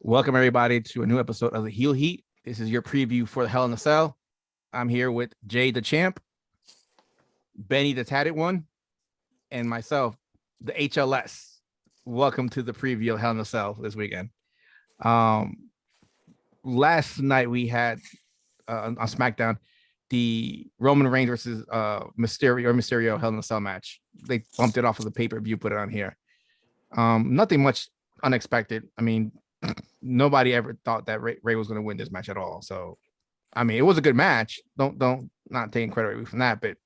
Welcome everybody to a new episode of the Heel Heat. This is your preview for the Hell in a Cell. I'm here with Jay the Champ, Benny the Tatted One, and myself, the HLS. Welcome to the preview of Hell in a Cell this weekend. Last night we had on SmackDown the Roman Reigns versus Mysterio Hell in a Cell match. They bumped it off of the pay-per-view, put it on here. Nothing much unexpected. I mean, nobody ever thought that Ray was going to win this match at all. So, I mean, it was a good match. Don't not taking credit away from that, but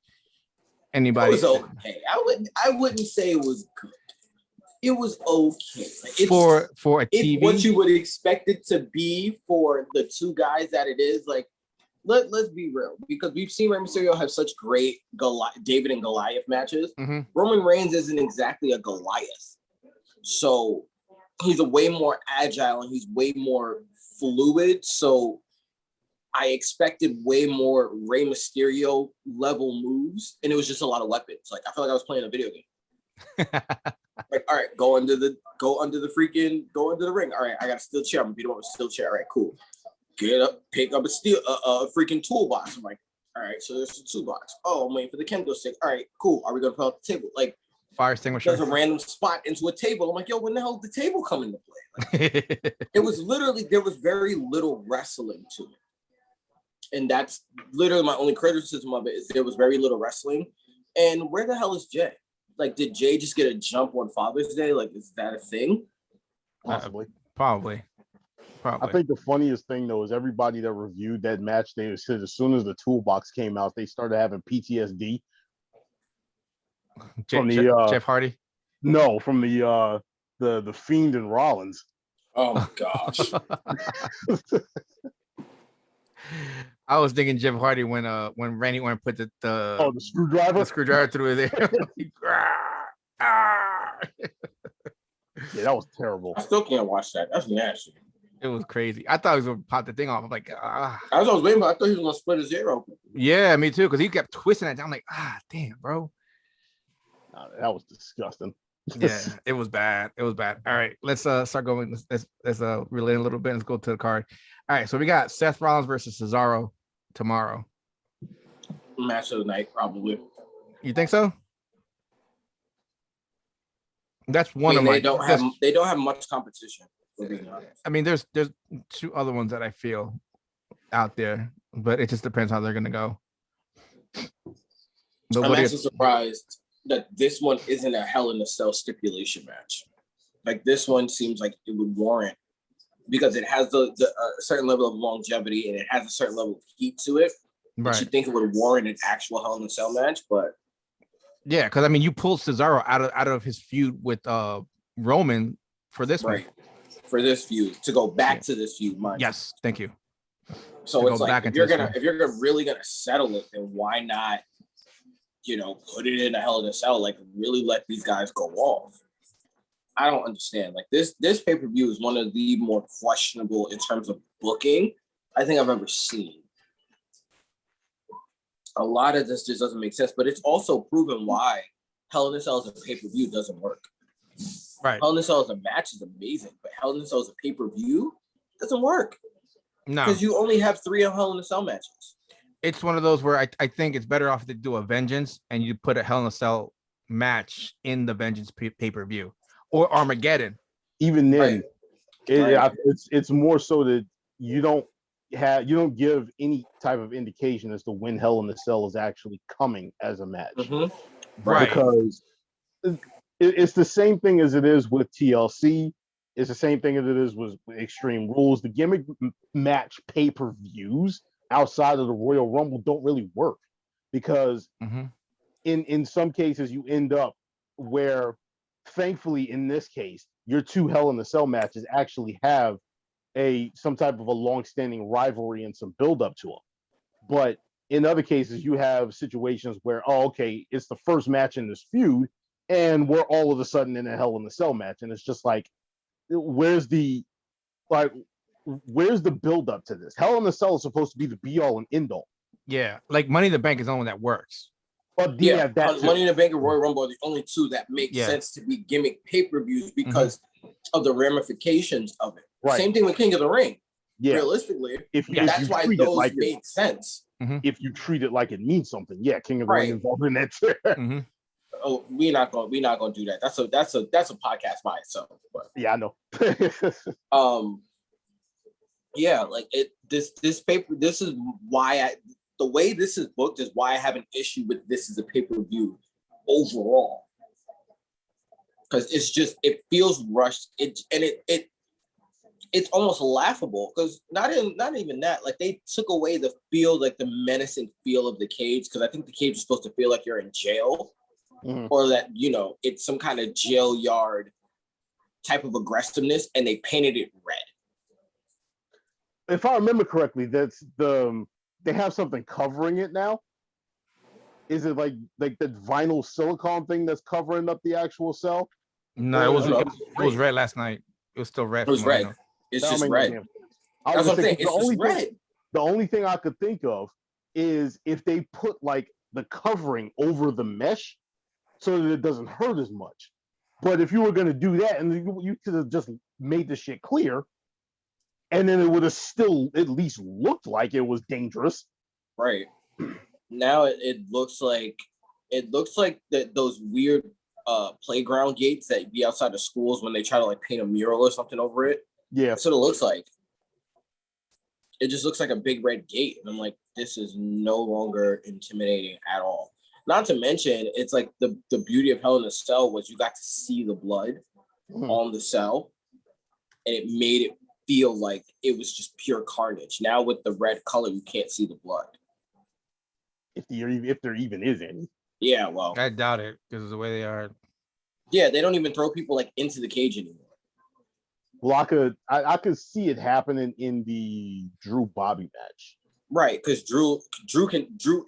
anybody. It was okay. I wouldn't say it was good. It was okay. Like for a TV, what you would expect it to be for the two guys that it is. Like, let's be real, because we've seen Rey Mysterio have such great David and Goliath matches. Mm-hmm. Roman Reigns isn't exactly a Goliath, so he's a way more agile and he's way more fluid. So I expected way more Rey Mysterio level moves, and it was just a lot of weapons. Like, I felt like I was playing a video game. Like, all right, go under the ring. All right, I got a steel chair. I'm gonna beat him up with a steel chair. All right, cool. Get up, pick up a freaking toolbox. I'm like, all right, so there's a toolbox. Oh, I'm waiting for the kendo stick. All right, cool. Are we gonna put out the table? Like, fire extinguisher. There's a random spot into a table. I'm like, yo, when the hell did the table come into play? Like, it was literally, there was very little wrestling to it. And that's literally my only criticism of it, is there was very little wrestling. And where the hell is Jay? Like, did Jay just get a jump on Father's Day? Like, is that a thing? Possibly. Probably. I think the funniest thing, though, is everybody that reviewed that match, they said as soon as the toolbox came out, they started having PTSD. From the Jeff Hardy? No, from the Fiend and Rollins. Oh my gosh. I was thinking Jeff Hardy when Randy Orton put the screwdriver through there. Yeah, that was terrible. I still can't watch that. That's nasty. It was crazy. I thought he was gonna pop the thing off. I'm like, I was waiting, but I thought he was gonna split his ear open. Yeah, me too. Because he kept twisting it. I'm like, damn, bro. That was disgusting. Yeah, it was bad. It was bad. All right, let's start going. Let's relate a little bit. Let's go to the card. All right, so we got Seth Rollins versus Cesaro tomorrow. Match of the night, probably. You think so? That's one of my. They don't have much competition. I mean, there's two other ones that I feel out there, but it just depends how they're gonna go. I'm actually surprised that this one isn't a Hell in a Cell stipulation match. Like, this one seems like it would warrant, because it has a certain level of longevity and it has a certain level of heat to it. Right. You think it would warrant an actual Hell in a Cell match, but yeah, because I mean, you pulled Cesaro out of his feud with Roman for this one. For this feud, to go back to this feud, mind. Yes, thank you. So it's like, if you're really gonna settle it, then why not, put it in a Hell in a Cell? Like, really let these guys go off. I don't understand. Like, this pay-per-view is one of the more questionable in terms of booking I think I've ever seen. A lot of this just doesn't make sense, but it's also proven why Hell in a Cell as a pay-per-view doesn't work. Right. Hell in a Cell as a match is amazing, but Hell in a Cell as a pay-per-view doesn't work. No. Because you only have 3 Hell in a Cell matches. It's one of those where I think it's better off to do a Vengeance and you put a Hell in a Cell match in the Vengeance pay-per-view or Armageddon. Even then, it's more so that you don't give any type of indication as to when Hell in a Cell is actually coming as a match. Mm-hmm. Right. Because it's the same thing as it is with TLC. It's the same thing as it is with Extreme Rules. The gimmick match pay-per-views outside of the Royal Rumble don't really work, because in some cases you end up where, thankfully in this case, your 2 Hell in a Cell matches actually have some type of a long-standing rivalry and some build-up to them. But in other cases, you have situations where, it's the first match in this feud, and we're all of a sudden in a Hell in a Cell match, and it's just like, where's the build-up to this? Hell in a Cell is supposed to be the be-all and end-all. Yeah, like Money in the Bank is the only one that works. But Money in the Bank and Royal Rumble are the only 2 that make sense to be gimmick pay-per-views because of the ramifications of it. Right. Same thing with King of the Ring. Yeah. Realistically, if that's you why treat it those like made sense. if you treat it like it means something, yeah, King of the Ring involved in that too. Oh, we're not gonna do that. That's a podcast by itself. But yeah, I know. Yeah, like this paper. This is why the way this is booked is why I have an issue with this as a pay-per-view overall, because it feels rushed. It's almost laughable because not even that. Like they took away the feel, like the menacing feel of the cage, because I think the cage is supposed to feel like you're in jail, or that it's some kind of jail yard type of aggressiveness, and they painted it red. If I remember correctly, that's they have something covering it now. Is it like the vinyl silicone thing that's covering up the actual cell? No, it was red last night. It was still red. It was red. It's just red. That's what I'm saying. It's just red. The only thing I could think of is if they put like the covering over the mesh so that it doesn't hurt as much. But if you were going to do that, and you could have just made the shit clear, and then it would have still at least looked like it was dangerous. Right. Now it looks like those weird playground gates that be outside of schools when they try to like paint a mural or something over it. Yeah. That's what it looks like. It just looks like a big red gate. And I'm like, this is no longer intimidating at all. Not to mention, it's like the beauty of Hell in a Cell was you got to see the blood on the cell, and it made it feel like it was just pure carnage. Now with the red color, you can't see the blood. If there even is any. Yeah, well, I doubt it because of the way they are. Yeah, they don't even throw people like into the cage anymore. Well, I could see it happening in the Drew Bobby match. Right, because Drew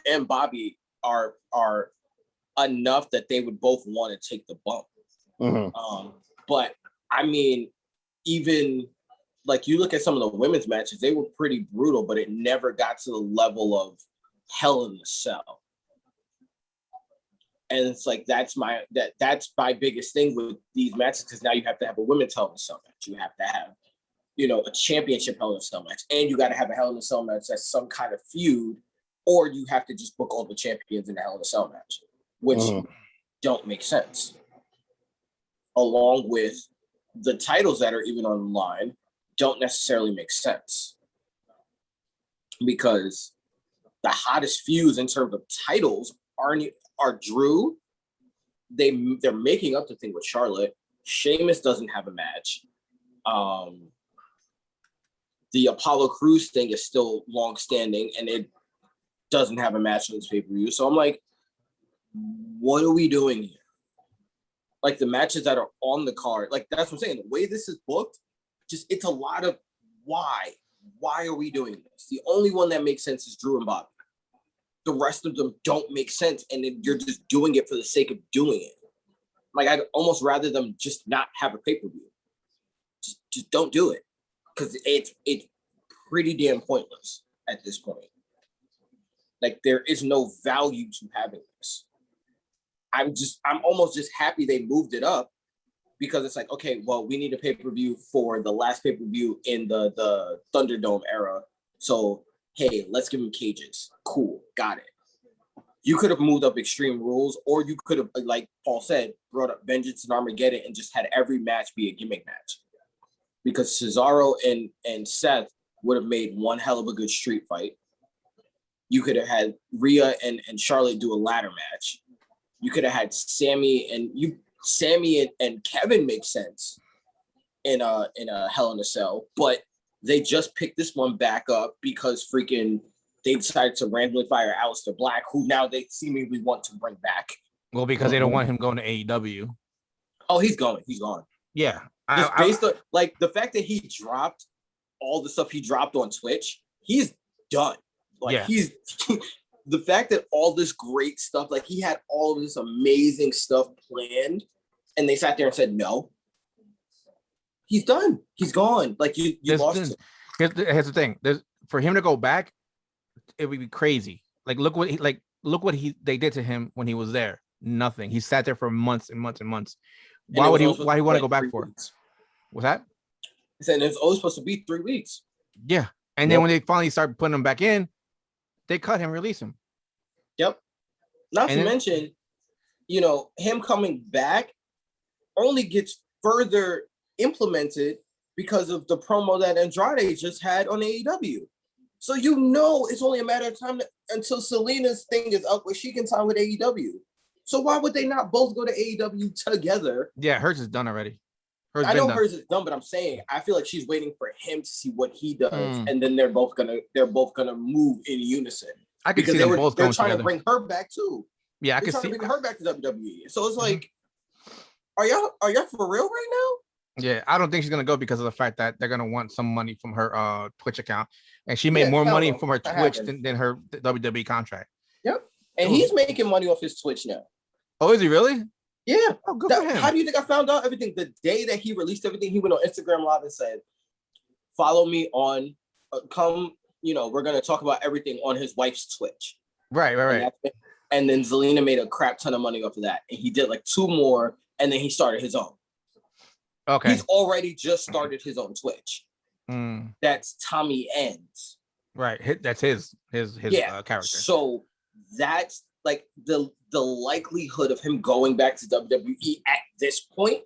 and Bobby are enough that they would both want to take the bump. But I mean, even like you look at some of the women's matches, they were pretty brutal, but it never got to the level of Hell in the Cell. And it's like that's my biggest thing with these matches, because now you have to have a women's Hell in a Cell match. You have to have, a championship Hell in a Cell match, and you got to have a Hell in a Cell match that's some kind of feud, or you have to just book all the champions in the Hell in a Cell match, which don't make sense. Along with the titles that are even on the line don't necessarily make sense, because the hottest feuds in terms of titles are Drew. They're making up the thing with Charlotte. Sheamus doesn't have a match. The Apollo Crews thing is still long-standing, and it doesn't have a match on this pay-per-view. So I'm like, what are we doing here? Like the matches that are on the card, like that's what I'm saying. The way this is booked, it's a lot of why. Why are we doing this? The only one that makes sense is Drew and Bobby. The rest of them don't make sense, and then you're just doing it for the sake of doing it. Like I'd almost rather them just not have a pay-per-view. Just don't do it, because it's pretty damn pointless at this point. Like there is no value to having this. I'm almost just happy they moved it up, because it's like, okay, well, we need a pay-per-view for the last pay-per-view in the Thunderdome era. So, hey, let's give them cages. Cool, got it. You could have moved up Extreme Rules, or you could have, like Paul said, brought up Vengeance and Armageddon and just had every match be a gimmick match. Because Cesaro and Seth would have made one hell of a good street fight. You could have had Rhea and Charlotte do a ladder match. You could have had Sami and Kevin make sense in a Hell in a Cell, but they just picked this one back up because freaking they decided to randomly fire Aleister Black, who now they seemingly want to bring back. Well, because they don't want him going to AEW. Oh, he's going. He's gone. Yeah. Based on like the fact that he dropped all the stuff he dropped on Twitch, he's done. Like he's the fact that all this great stuff, like he had all of this amazing stuff planned, and they sat there and said no. He's done. He's gone. Like you lost. Here's the thing. For him to go back, it would be crazy. Like look what they did to him when he was there. Nothing. He sat there for months and months and months. Why would he want to go back for? What's that? said it's always supposed to be 3 weeks. Yeah. And then when they finally start putting him back in, they cut him, release him. Yep. Not to mention, him coming back only gets further implemented because of the promo that Andrade just had on AEW. So it's only a matter of time until Selena's thing is up where she can sign with AEW. So why would they not both go to AEW together? Yeah, hers is done already. I know hers is done, but I'm saying I feel like she's waiting for him to see what he does, and then they're both gonna move in unison. I can see them both going together. They're trying to bring her back too. Yeah, I can see bring her back to WWE. So it's like, are y'all for real right now? Yeah, I don't think she's gonna go because of the fact that they're gonna want some money from her Twitch account, and she made more money from her Twitch than her WWE contract. Yep, and he's making money off his Twitch now. Oh, is he really? Yeah. Oh, good for him. How do you think I found out everything? The day that he released everything, he went on Instagram Live and said, "Follow me on, we're gonna talk about everything on his wife's Twitch." Right. And then Zelina made a crap ton of money off of that, and he did like 2 more, and then he started his own. Okay. He's already just started his own Twitch. That's Tommy Ends. Right. That's his character. So that's like the likelihood of him going back to WWE at this point,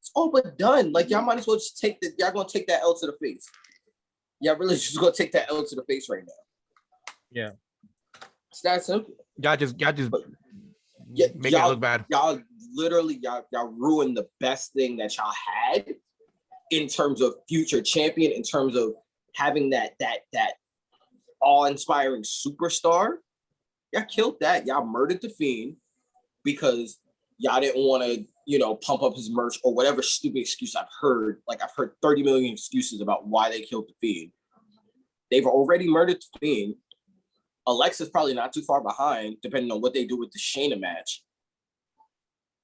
it's all but done. Like, y'all might as well just y'all gonna take that L to the face. Y'all really just gonna take that L to the face right now. Yeah. It's that simple. Y'all just make it look bad. Y'all literally ruined the best thing that y'all had in terms of future champion, in terms of having that awe-inspiring superstar. Y'all killed that. Y'all murdered the Fiend because y'all didn't want to, pump up his merch or whatever stupid excuse I've heard. Like, I've heard 30 million excuses about why they killed the Fiend. They've already murdered the Fiend. Alexa's probably not too far behind, depending on what they do with the Shayna match.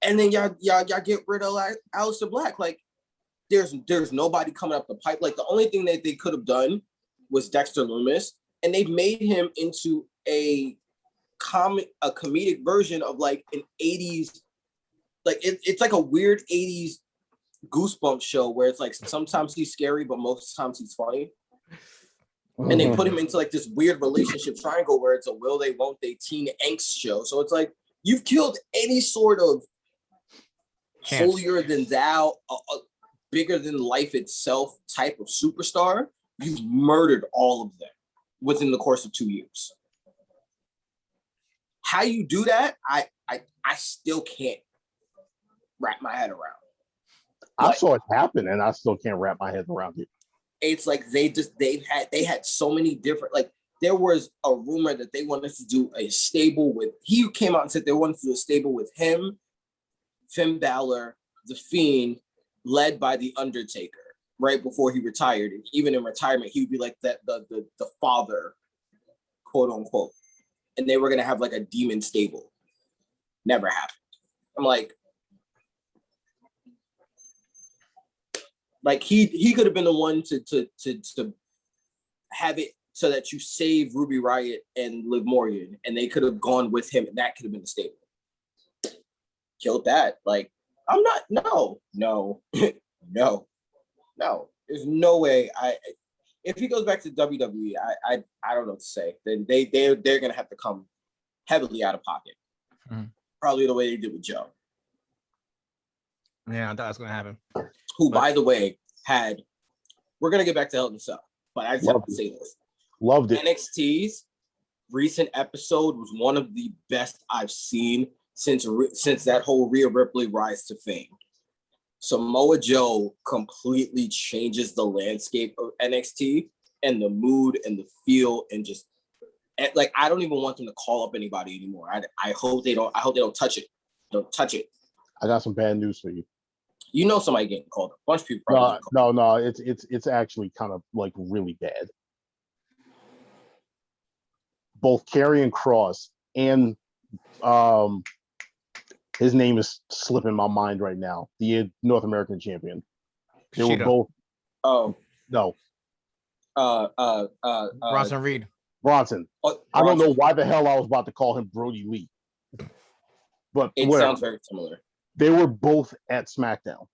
And then y'all get rid of Aleister Black. Like, there's nobody coming up the pipe. Like, the only thing that they could have done was Dexter Lumis, and they made him into a comedic version of like an 80s, like it's like a weird 80s Goosebumps show where it's like sometimes he's scary, but most times he's funny. And they put him into like this weird relationship triangle where it's a will they, won't they teen angst show. So it's like, you've killed any sort of holier than thou, bigger than life itself type of superstar. You've murdered all of them within the course of 2 years. How you do that, I still can't wrap my head around. I saw it happen, and I still can't wrap my head around it. It's like they had so many different, like, there was a rumor that they wanted to do a stable with, he came out and said they wanted to do a stable with him, Finn Balor, The Fiend, led by The Undertaker, right before he retired. And even in retirement, he would be like the father, quote unquote. And they were going to have like a demon stable. Never happened. I'm like he could have been the one to have it so that you save Ruby Riott and Liv Morgan, and they could have gone with him, and that could have been the stable. Killed that. Like, I'm not. No. There's no way. If he goes back to WWE, I don't know what to say. Then they're gonna have to come heavily out of pocket. Probably the way they did with Joe. Yeah, I thought that's gonna happen. Who, by the way, we're gonna get back to Hell in a Cell, but I just have to say this. Loved it. NXT's recent episode was one of the best I've seen since that whole Rhea Ripley rise to fame. Samoa Joe completely changes the landscape of NXT and the mood and the feel, and just like, I don't even want them to call up anybody anymore. I hope they don't. I hope they don't touch it. Don't touch it. I got some bad news for you. You know somebody getting called up. A bunch of people probably. No. It's actually kind of like really bad. Both Karrion Kross and his name is slipping my mind right now, the North American champion. They were both. Oh no. Bronson Reed. Bronson. I don't know why the hell I was about to call him Brody Lee, but it sounds very similar. They were both at SmackDown.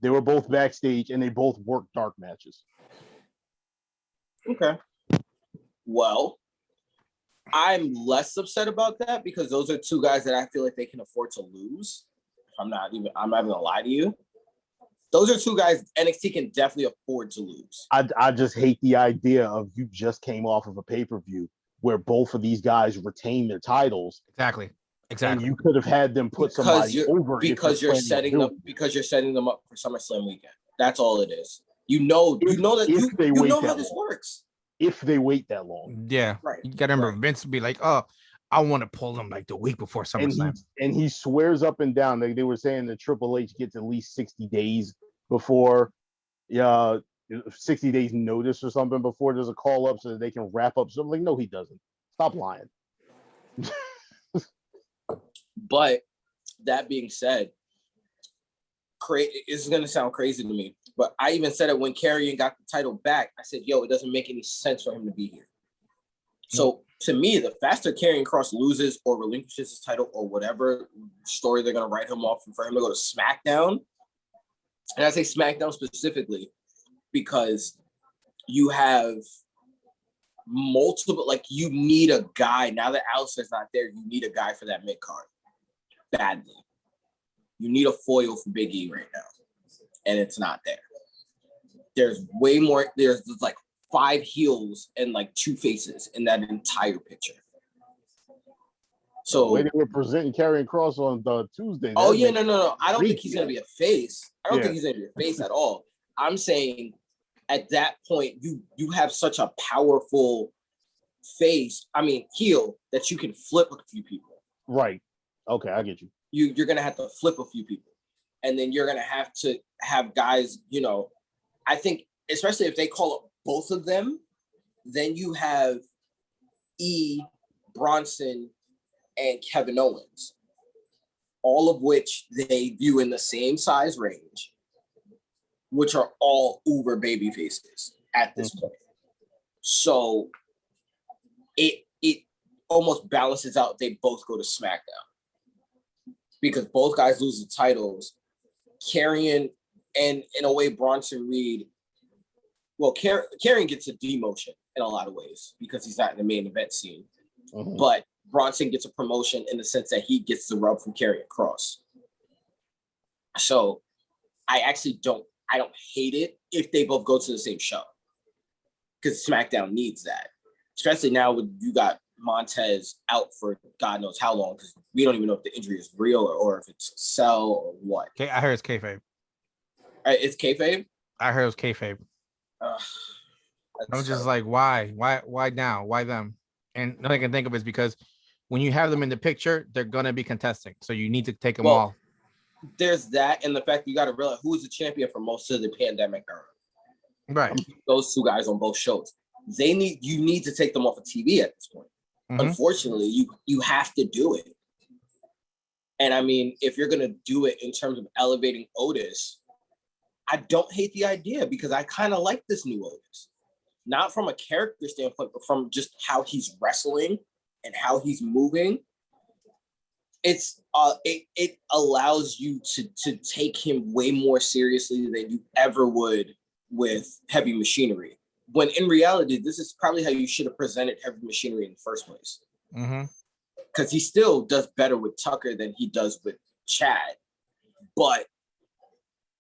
They were both backstage, and they both worked dark matches. Okay. Well, I'm less upset about that because those are two guys that I feel like they can afford to lose. I'm not gonna lie to you. Those are two guys NXT can definitely afford to lose. I just hate the idea of you just came off of a pay-per-view where both of these guys retain their titles. Exactly. And you could have had them put somebody over because you're setting them up for SummerSlam weekend. That's all it is. You know how this works. If they wait that long. Yeah. Right. You gotta remember Vince would be like, oh, I want to pull them like the week before SummerSlam. And he swears up and down. They were saying that Triple H gets at least 60 days before 60 days notice or something before there's a call up so that they can wrap up something. Like, no, he doesn't. Stop lying. But that being said, this is gonna sound crazy to me, but I even said it when Karrion got the title back. I said, "Yo, it doesn't make any sense for him to be here." So to me, the faster Karrion Kross loses or relinquishes his title or whatever story they're gonna write him off for him to go to SmackDown, and I say SmackDown specifically because you have multiple. Like you need a guy now that Alistair's not there. You need a guy for that mid card badly. You need a foil for Big E right now, and it's not there. There's way more. There's like 5 heels and like 2 faces in that entire picture. So the way they were presenting Karrion Kross on the Tuesday. Oh yeah, no. I don't think he's gonna be a face. I don't think he's gonna be a face at all. I'm saying at that point, you have such a powerful face. I mean, heel that you can flip a few people. Right. Okay, I get you. You're gonna have to flip a few people, and then you're gonna have to have guys. I think especially if they call up both of them, then you have Bronson, and Kevin Owens, all of which they view in the same size range, which are all uber baby faces at this point. So it almost balances out. They both go to SmackDown because both guys lose the titles. Karrion and in a way Bronson Reed. Well, Karrion gets a demotion in a lot of ways because he's not in the main event scene, but Bronson gets a promotion in the sense that he gets the rub from Karrion Kross. So I actually don't hate it if they both go to the same show because SmackDown needs that, especially now when you got Montez out for God knows how long because we don't even know if the injury is real or if it's a cell or what. Okay, I heard it's kayfabe. It's kayfabe? I heard it was kayfabe. I was just like, why now? Why them? And nothing I can think of is because when you have them in the picture, they're gonna be contesting. So you need to take them off. There's that, and the fact you got to realize who was the champion for most of the pandemic era. Right. Those two guys on both shows. You need to take them off of TV at this point. Unfortunately, you have to do it. And I mean, if you're gonna do it in terms of elevating Otis, I don't hate the idea because I kind of like this new Otis. Not from a character standpoint, but from just how he's wrestling and how he's moving. It's it allows you to take him way more seriously than you ever would with Heavy Machinery. When in reality, this is probably how you should have presented Heavy Machinery in the first place. Because he still does better with Tucker than he does with Chad. But,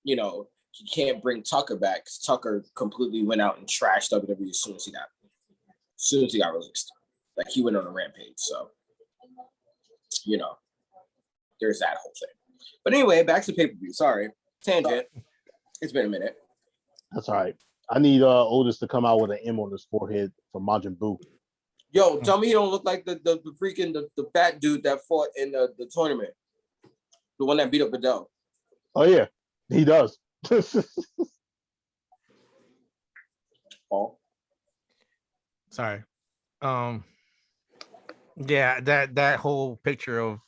you can't bring Tucker back because Tucker completely went out and trashed WWE as soon as he got released. Like he went on a rampage. So, there's that whole thing. But anyway, back to pay-per-view. Sorry. Tangent. It's been a minute. That's all right. I need Otis to come out with an M on his forehead for Majin Buu. Yo, tell me he don't look like the freaking the fat dude that fought in the tournament. The one that beat up Vidal. Oh yeah, he does. Paul. Sorry. Yeah, that whole picture of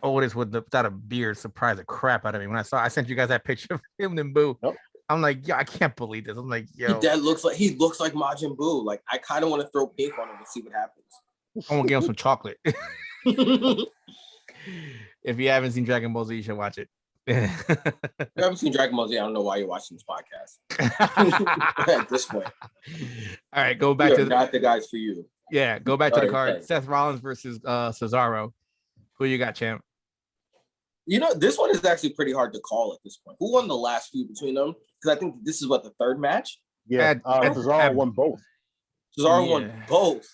Otis without a beard surprised the crap out of me. When I sent you guys that picture of him and Boo. Yep. I'm like, I can't believe this. I'm like, yo. He looks like Majin Buu. Like, I kind of want to throw pink on him and see what happens. I want to give him some chocolate. If you haven't seen Dragon Ball Z, you should watch it. If you haven't seen Dragon Ball Z, I don't know why you're watching this podcast. At this point, all right, go back to not the guys for you. Yeah, go back to the card. Sorry. Seth Rollins versus Cesaro. Who you got, champ? You know, this one is actually pretty hard to call at this point. Who won the last feud between them? Because I think this is what, the third match? Yeah, Cesaro won both. Cesaro won both.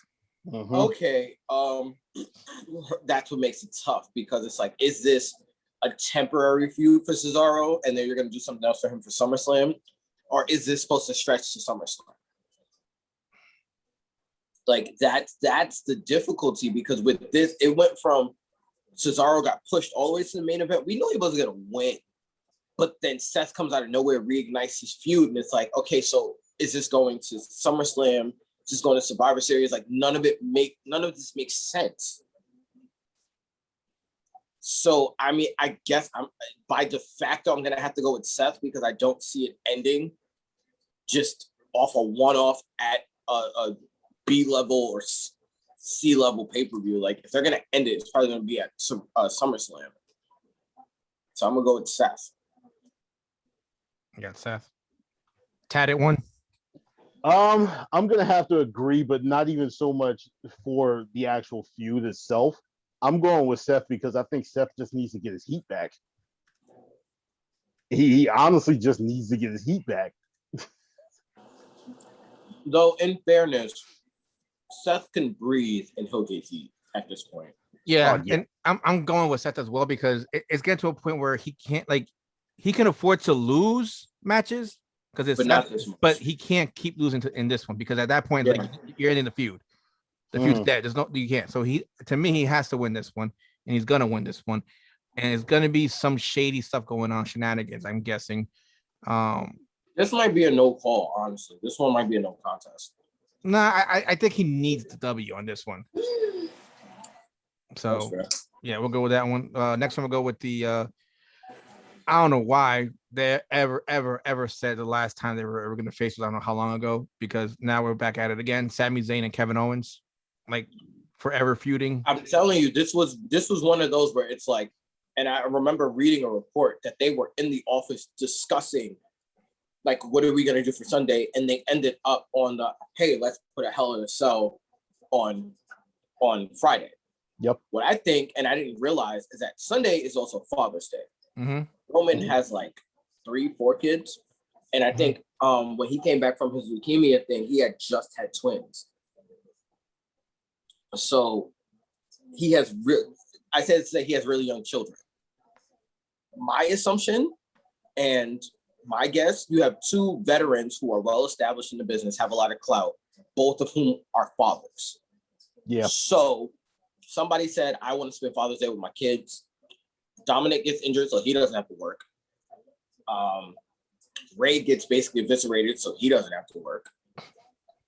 Mm-hmm. Okay. That's what makes it tough, because it's like, is this a temporary feud for Cesaro and then you're gonna do something else for him for SummerSlam? Or is this supposed to stretch to SummerSlam? Like that's the difficulty, because with this, it went from Cesaro got pushed all the way to the main event. We know he wasn't gonna win, but then Seth comes out of nowhere, reignites his feud, and it's like, okay, so is this going to SummerSlam? Is this going to Survivor Series? Like none of this makes sense. So I mean, I guess I'm by de facto I'm gonna have to go with Seth, because I don't see it ending just off a one-off at a B level or C level pay-per-view. Like if they're gonna end it, it's probably gonna be at SummerSlam. So I'm gonna go with Seth. You got Seth. Tatted one. I'm gonna have to agree, but not even so much for the actual feud itself. I'm going with Seth because I think Seth just needs to get his heat back. He honestly just needs to get his heat back. Though, in fairness, Seth can breathe and he'll get heat at this point. Yeah, and I'm going with Seth as well, because it's getting to a point where he can't, like, he can afford to lose matches because it's Seth, but he can't keep losing in this one, because at that point, like, you're in the feud. The feud's dead. You can't. So to me, he has to win this one, and he's gonna win this one, and it's gonna be some shady stuff going on, shenanigans, I'm guessing. This might be a no call, honestly. This one might be a no contest. I think he needs the W on this one. So yeah, we'll go with that one. Next one, we'll go with the I don't know why they ever said the last time they were ever going to face was, I don't know how long ago, because now we're back at it again. Sami Zayn and Kevin Owens, like, forever feuding. I'm telling you, this was one of those where it's like, and I remember reading a report that they were in the office discussing, like, what are we going to do for Sunday? And they ended up on the, hey, let's put a Hell in a Cell on Friday. Yep. What I think, and I didn't realize, is that Sunday is also Father's Day. Mm-hmm. Roman has like 3-4 kids. And I think when he came back from his leukemia thing, he had just had twins. So he has he has really young children. My assumption and my guess, you have two veterans who are well established in the business, have a lot of clout, both of whom are fathers. Yeah. So somebody said, I want to spend Father's Day with my kids. Dominic gets injured, so he doesn't have to work. Ray gets basically eviscerated, so he doesn't have to work.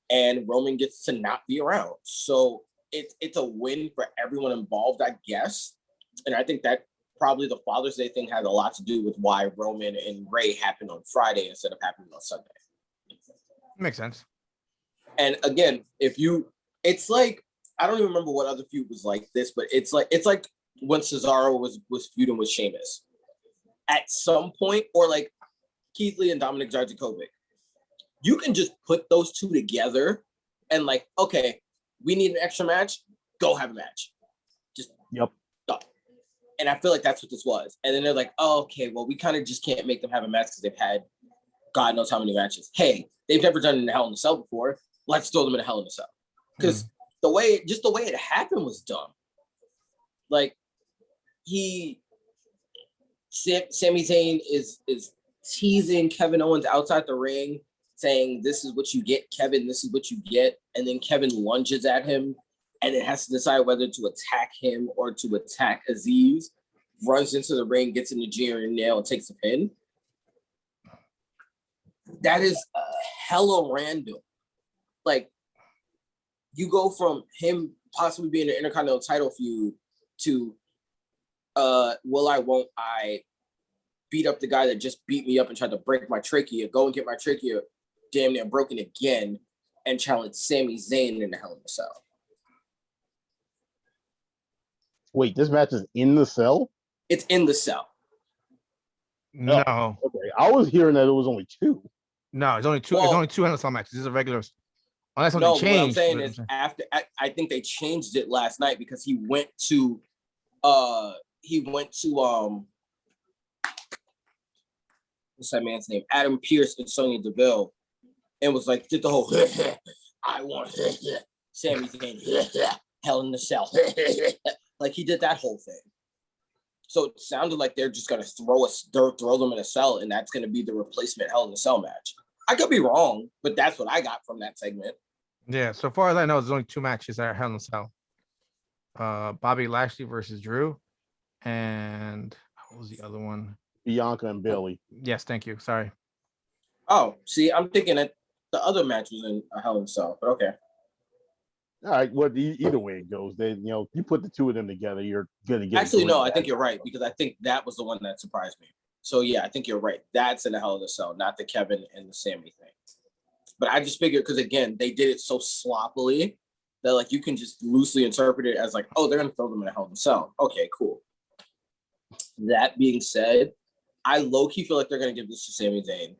And Roman gets to not be around. So it's a win for everyone involved, I guess. And I think that probably the Father's Day thing had a lot to do with why Roman and Ray happened on Friday instead of happening on Sunday. Makes sense. And again, it's like, I don't even remember what other feud was like this, but it's like when Cesaro was feuding with Sheamus. At some point, or like Keith Lee and Dominic Dijakovic, you can just put those two together and, like, okay, we need an extra match, go have a match. Just stop. And I feel like that's what this was. And then they're like, oh, okay, well, we kind of just can't make them have a match because they've had God knows how many matches. Hey, they've never done it in Hell in a Cell before. Let's throw them in a Hell in a Cell. Because the way it happened was dumb. Like, Sami Zayn is teasing Kevin Owens outside the ring, saying, this is what you get, Kevin, this is what you get. And then Kevin lunges at him and it has to decide whether to attack him or to attack Aziz. Runs into the ring, gets in the G and nail and takes a pin. That is hella random. Like, you go from him possibly being an Intercontinental title feud to will I, won't I beat up the guy that just beat me up and tried to break my trachea, go and get my trachea damn near broken again, and challenge Sami Zayn in the Hell in a Cell. Wait, this match is in the cell? It's in the cell. No, Okay, I was hearing that it was only 2. no, it's only two. It's Well, only 2 Hell in a Cell matches. This is a regular. Unless something no, what I'm changed. saying but- is after I think they changed it last night because he went to what's that man's name? Adam Pearce and Sonya Deville, and was like, did the whole I want Sami Zayn Hell in the Cell. Like he did that whole thing. So it sounded like they're just gonna throw them in a cell, and that's gonna be the replacement Hell in the Cell match. I could be wrong, but that's what I got from that segment. Yeah, so far as I know, there's only 2 matches that are Hell in a Cell. Bobby Lashley versus Drew, and what was the other one? Bianca and Bayley. Yes, thank you. Sorry. Oh, see, I'm thinking that the other match was in a Hell in a Cell, but okay. All right, well, either way it goes, you put the 2 of them together, you're gonna get. Actually, no, I think you're right because I think that was the one that surprised me. So yeah, I think you're right. That's in a Hell in a Cell, not the Kevin and the Sami thing. But I just figured because again, they did it so sloppily that like you can just loosely interpret it as like, oh, they're gonna throw them in a Hell in a Cell. Okay, cool. That being said, I low-key feel like they're gonna give this to Sami Zayn.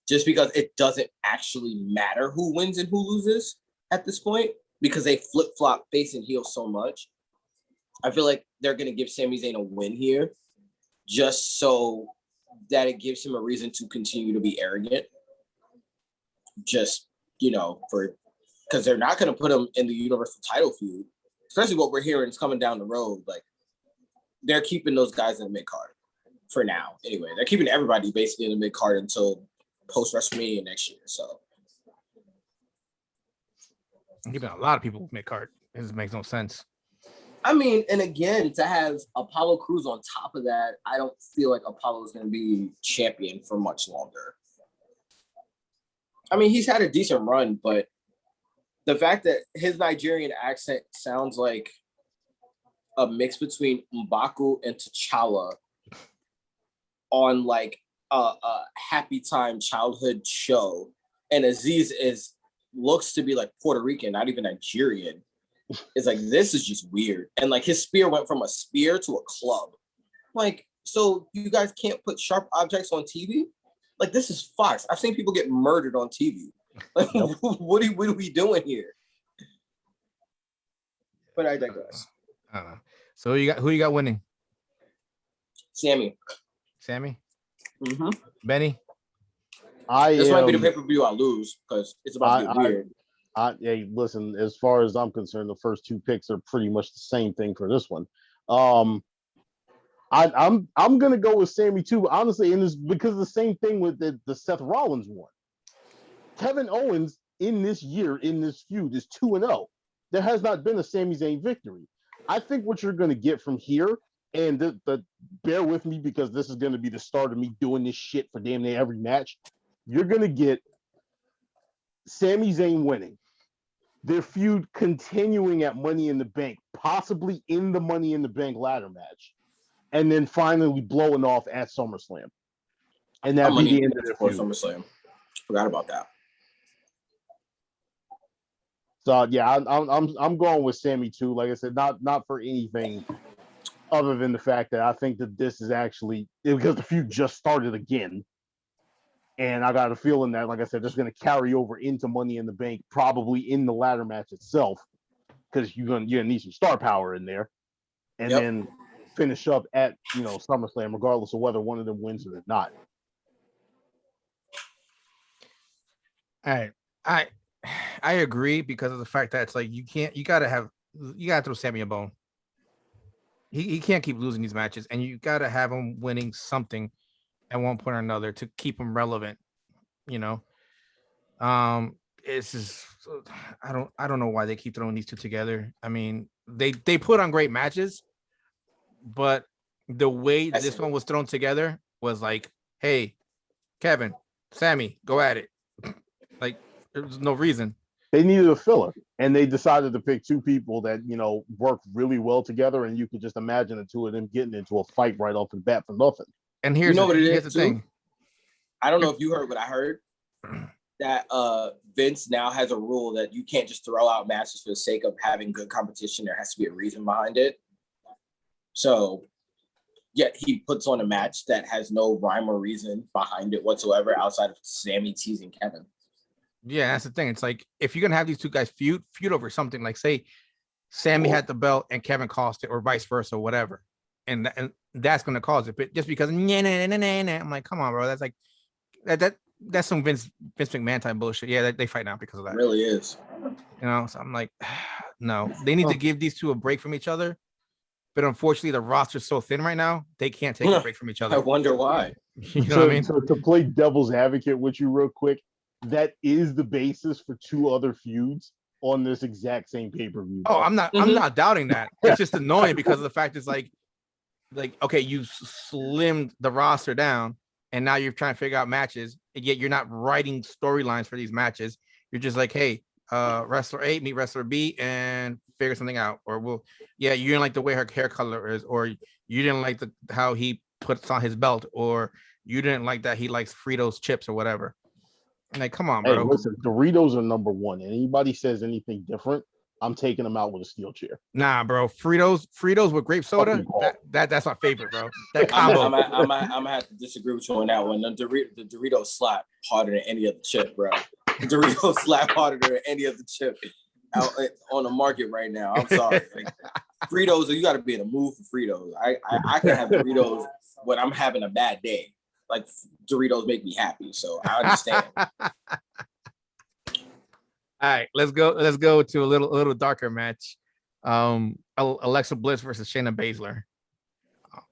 Just because it doesn't actually matter who wins and who loses at this point, because they flip-flop face and heel so much. I feel like they're gonna give Sami Zayn a win here, just so that it gives him a reason to continue to be arrogant. Just, because they're not going to put him in the Universal title feud, especially what we're hearing is coming down the road. Like, they're keeping those guys in the mid-card for now. Anyway, they're keeping everybody basically in the mid-card until post-WrestleMania next year. So, I'm keeping a lot of people mid-card. This makes no sense. I mean, and again, to have Apollo Crews on top of that, I don't feel like Apollo is going to be champion for much longer. I mean, he's had a decent run, but the fact that his Nigerian accent sounds like a mix between M'Baku and T'Challa on like a Happy Time childhood show, and Aziz looks to be like Puerto Rican, not even Nigerian. It's like, this is just weird. And like his spear went from a spear to a club. Like, so you guys can't put sharp objects on TV? Like, this is Fox. I've seen people get murdered on TV. Like, what are we doing here? But I digress. So who you got winning? Sammy. Mm-hmm. Benny? This might be the pay-per-view I lose because it's about to get weird. Hey, listen, as far as I'm concerned, the first 2 picks are pretty much the same thing for this one. I'm gonna go with Sami too, honestly, and it's because of the same thing with the Seth Rollins one. Kevin Owens in this feud is 2-0. There has not been a Sami Zayn victory. I think what you're gonna get from here, and bear with me because this is gonna be the start of me doing this shit for damn near every match. You're gonna get Sami Zayn winning, their feud continuing at Money in the Bank, possibly in the Money in the Bank ladder match, and then finally blowing off at SummerSlam. And that be the end of their feud. SummerSlam. Forgot about that. So yeah, I'm going with Sami too. Like I said, not for anything other than the fact that I think that this is actually because the feud just started again. And I got a feeling that, like I said, this is going to carry over into Money in the Bank, probably in the ladder match itself, because you're gonna need some star power in there, and then finish up at SummerSlam, regardless of whether one of them wins or not. All right, I agree because of the fact that it's like you gotta throw Sami a bone. He can't keep losing these matches, and you gotta have him winning something at one point or another to keep him relevant. It's just I don't know why they keep throwing these 2 together. I mean, they put on great matches, but the way this one was thrown together was like, hey, Kevin, Sami, go at it. Like, there was no reason. They needed a filler, and they decided to pick 2 people that work really well together, and you could just imagine the 2 of them getting into a fight right off the bat for nothing. And here's the thing. I don't know if you heard what I heard. That Vince now has a rule that you can't just throw out matches for the sake of having good competition. There has to be a reason behind it. So Yet he puts on a match that has no rhyme or reason behind it whatsoever outside of Sami teasing Kevin. Yeah, that's the thing. It's like if you're gonna have these two guys feud over something, like say Sami had the belt and Kevin cost it, or vice versa, or whatever, and that's gonna cause it. But just because I'm like, come on, bro, that's like that's some Vince McMahon type bullshit. Yeah, they fight now because of that. It really is. So I'm like, no, they need to give these two a break from each other. But unfortunately, the roster's so thin right now, they can't take a break from each other. I wonder why. You know what I mean? So to play devil's advocate with you real quick, that is the basis for two other feuds on this exact same pay-per-view. Oh, I'm not doubting that. It's just annoying because of the fact it's like okay, you slimmed the roster down, and now you're trying to figure out matches, and yet you're not writing storylines for these matches. You're just like, hey, wrestler A meet wrestler B and figure something out. Or you didn't like the way her hair color is, or you didn't like how he puts on his belt, or you didn't like that he likes Fritos chips or whatever. And like, come on, bro. Hey, listen, Doritos are number one. And anybody says anything different, I'm taking them out with a steel chair. Nah, bro. Fritos with grape soda. That's my favorite, bro. That combo. I'm gonna have to disagree with you on that one. The Doritos slap harder than any other chip, bro. The Doritos slap harder than any other chip out on the market right now. I'm sorry. Like, Fritos, you got to be in a mood for Fritos. I can have Doritos when I'm having a bad day. Like Doritos make me happy, so I understand. All right, let's go to a little darker match. Alexa Bliss versus Shayna Baszler.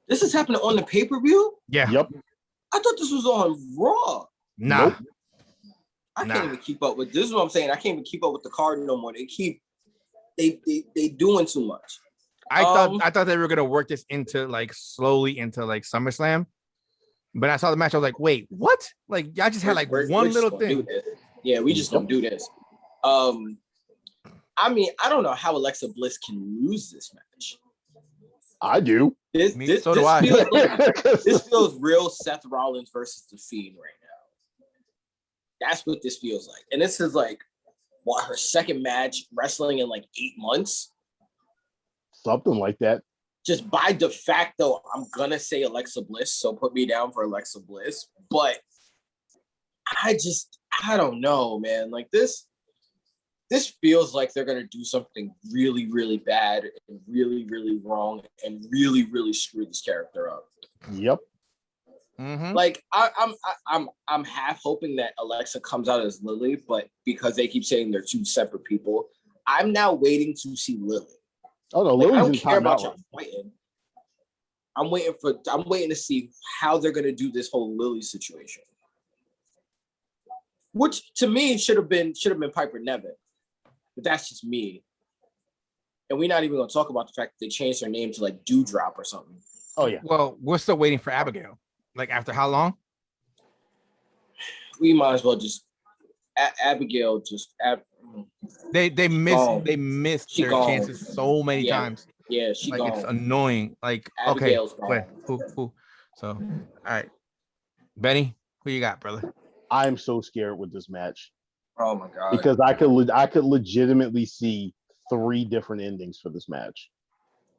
This is happening on the pay-per-view? Yeah. Yep. I thought this was on Raw. Nah. Nope. I can't even keep up with this. Is what I'm saying. I can't even keep up with the card no more. They doing too much. I thought they were gonna work this into slowly into SummerSlam. But I saw the match, I was like, wait, what? Like, y'all just had one little thing. Yeah, we just don't do this. I mean, I don't know how Alexa Bliss can lose this match. I do. This do I. This feels real Seth Rollins versus The Fiend right now. That's what this feels like. And this is her second match wrestling in 8 months? Something like that. Just by de facto, I'm gonna say Alexa Bliss, so put me down for Alexa Bliss. But I don't know, man. This feels like they're gonna do something really, really bad and really, really wrong and really, really screw this character up. Yep. Mm-hmm. I'm half hoping that Alexa comes out as Lily, but because they keep saying they're two separate people, I'm now waiting to see Lily. Oh no, Lily's I don't in care about timeout. y'all fighting. I'm waiting to see how they're gonna do this whole Lily situation. Which to me should have been Piper Niven. But that's just me. And we're not even gonna talk about the fact that they changed her name to Dewdrop or something. Oh yeah. Well, we're still waiting for Abigail. After how long? We might as well just Abigail They missed their chances so many times. Yeah, she gone. It's annoying. Abigail's okay, who? So, all right, Benny, who you got, brother? I'm so scared with this match. Oh my god! Because I could legitimately see 3 different endings for this match.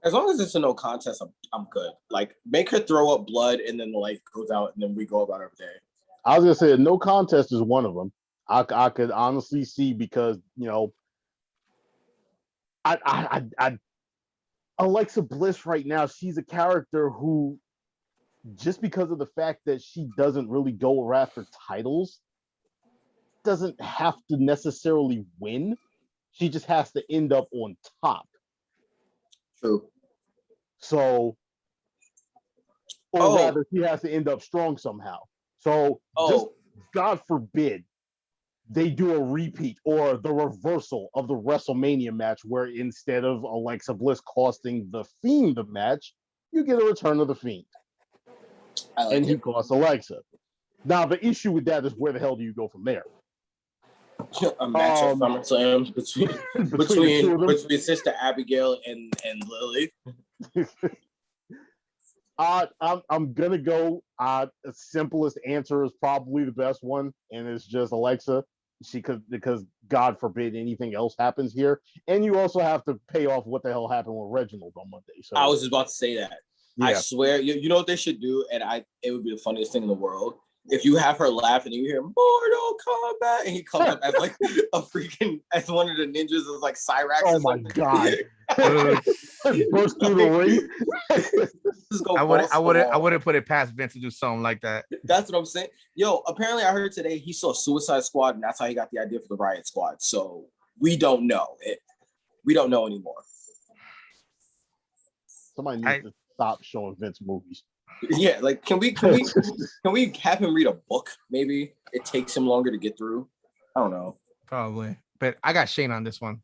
As long as it's a no contest, I'm good. Make her throw up blood and then the light goes out and then we go about our day. I was gonna say no contest is one of them. I could honestly see because I Alexa Bliss right now, she's a character who, just because of the fact that she doesn't really go after titles, doesn't have to necessarily win. She just has to end up on top. True. So, or rather, she has to end up strong somehow. So, just God forbid they do a repeat or the reversal of the WrestleMania match where instead of Alexa Bliss costing The Fiend the match, you get a return of The Fiend. He costs Alexa. Now, the issue with that is where the hell do you go from there? A match at SummerSlam between Sister Abigail and Lily. I'm gonna go. The simplest answer is probably the best one, and it's just Alexa. Because God forbid anything else happens here, and you also have to pay off what the hell happened with Reginald on Monday. So I was just about to say that. I swear, you know what they should do, and it would be the funniest thing in the world. If you have her laugh and you hear Mortal Kombat, and he comes up as like as one of the ninjas is like Cyrax. Oh my god! Burst through the ring. I wouldn't put it past Vince to do something like that. That's what I'm saying. Yo, apparently I heard today he saw Suicide Squad, and that's how he got the idea for the Riot Squad. So we don't know it. We don't know anymore. Somebody needs to stop showing Vince movies. Yeah, like can we have him read a book? Maybe it takes him longer to get through. I don't know. Probably, but I got Shayna on this one.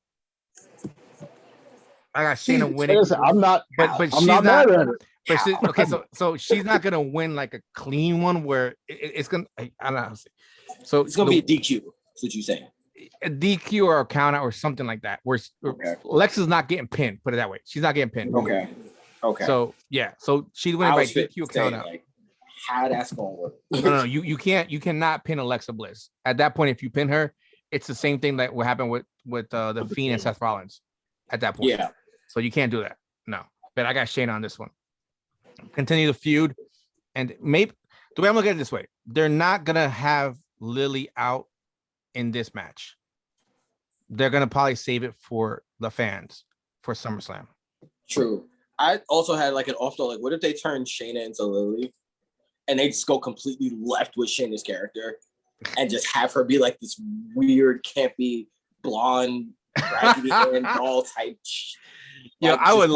I got Shayna winning. Listen, I'm not she's not mad at it. But okay, so she's not gonna win like a clean one where it's gonna. I don't know how to say. So it's gonna be a DQ. That's what you're saying. A DQ or a count out or something like that. Where Lexa's not getting pinned. Put it that way. She's not getting pinned. Okay. So yeah. So she's winning by DQ count out. Like, how that's gonna work? No. You cannot pin Alexa Bliss. At that point, if you pin her, it's the same thing that will happen with the Fiend and Seth Rollins. At that point. Yeah. So you can't do that. No. But I got Shayna on this one. Continue the feud, and maybe the way I'm looking at it this way, they're not gonna have Lily out in this match. They're gonna probably save it for the fans for SummerSlam. True. I also had like an off thought, like, what if they turn Shayna into Lily, and they just go completely left with Shayna's character, and just have her be like this weird, campy, blonde, raggedy and doll type. Yeah, I would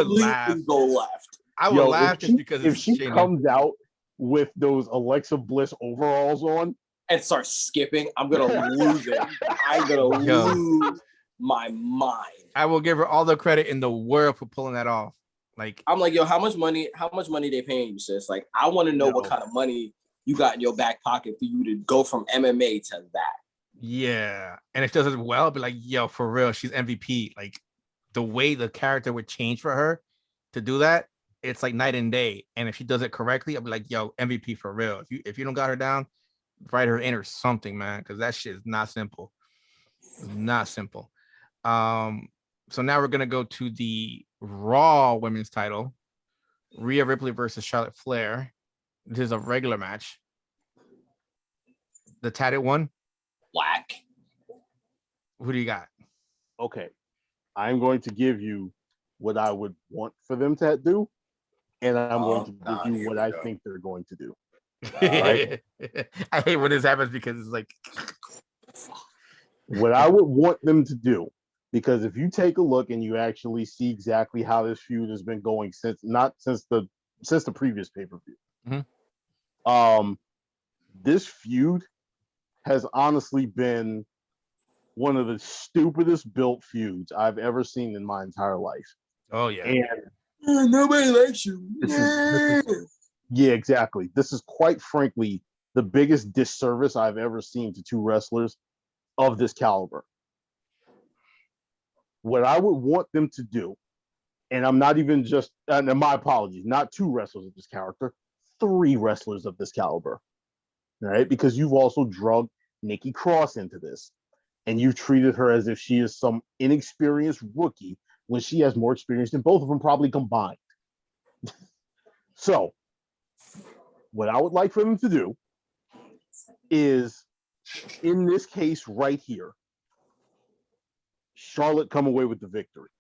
laugh. Go left. I would laugh just because if she Shayna comes out with those Alexa Bliss overalls on and starts skipping, I'm gonna lose it. I'm gonna lose my mind. I will give her all the credit in the world for pulling that off. Like, I'm like, yo, how much money they paying you, sis? Like, I want to know what kind of money you got in your back pocket for you to go from MMA to that. Yeah, and if she does it well, I'll be like, yo, for real, she's MVP. Like, the way the character would change for her to do that, it's like night and day. And if she does it correctly, I'll be like, yo, MVP for real. If you don't got her down, write her in or something, man, because that shit is not simple. It's not simple. So now we're gonna go to the Raw Women's Title, Rhea Ripley versus Charlotte Flair. This is a regular match. The tatted one, Black. Who do you got? Okay, I'm going to give you what I would want for them to do, and I'm going to give you what I think they're going to do. Right? I hate when this happens because it's like what I would want them to do, because if you take a look and you actually see exactly how this feud has been going since the previous pay-per-view. Mm-hmm. This feud has honestly been one of the stupidest built feuds I've ever seen in my entire life. Oh yeah. And nobody likes you. Yeah, exactly. This is quite frankly the biggest disservice I've ever seen to two wrestlers of this caliber. What I would want them to do, and I'm not even just, and my apologies, not two wrestlers of this character, three wrestlers of this caliber, right? Because you've also drugged Nikki Cross into this, and you've treated her as if she is some inexperienced rookie when she has more experience than both of them probably combined. So, what I would like for them to do is, in this case right here, Charlotte come away with the victory.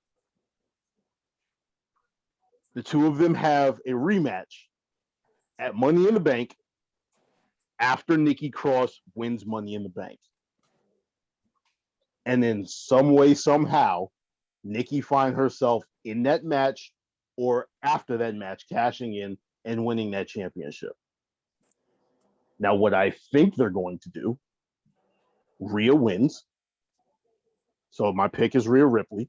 The two of them have a rematch at Money in the Bank after Nikki Cross wins Money in the Bank. And then some way, somehow, Nikki find herself in that match or after that match cashing in and winning that championship. Now, what I think they're going to do, Rhea wins. So my pick is Rhea Ripley.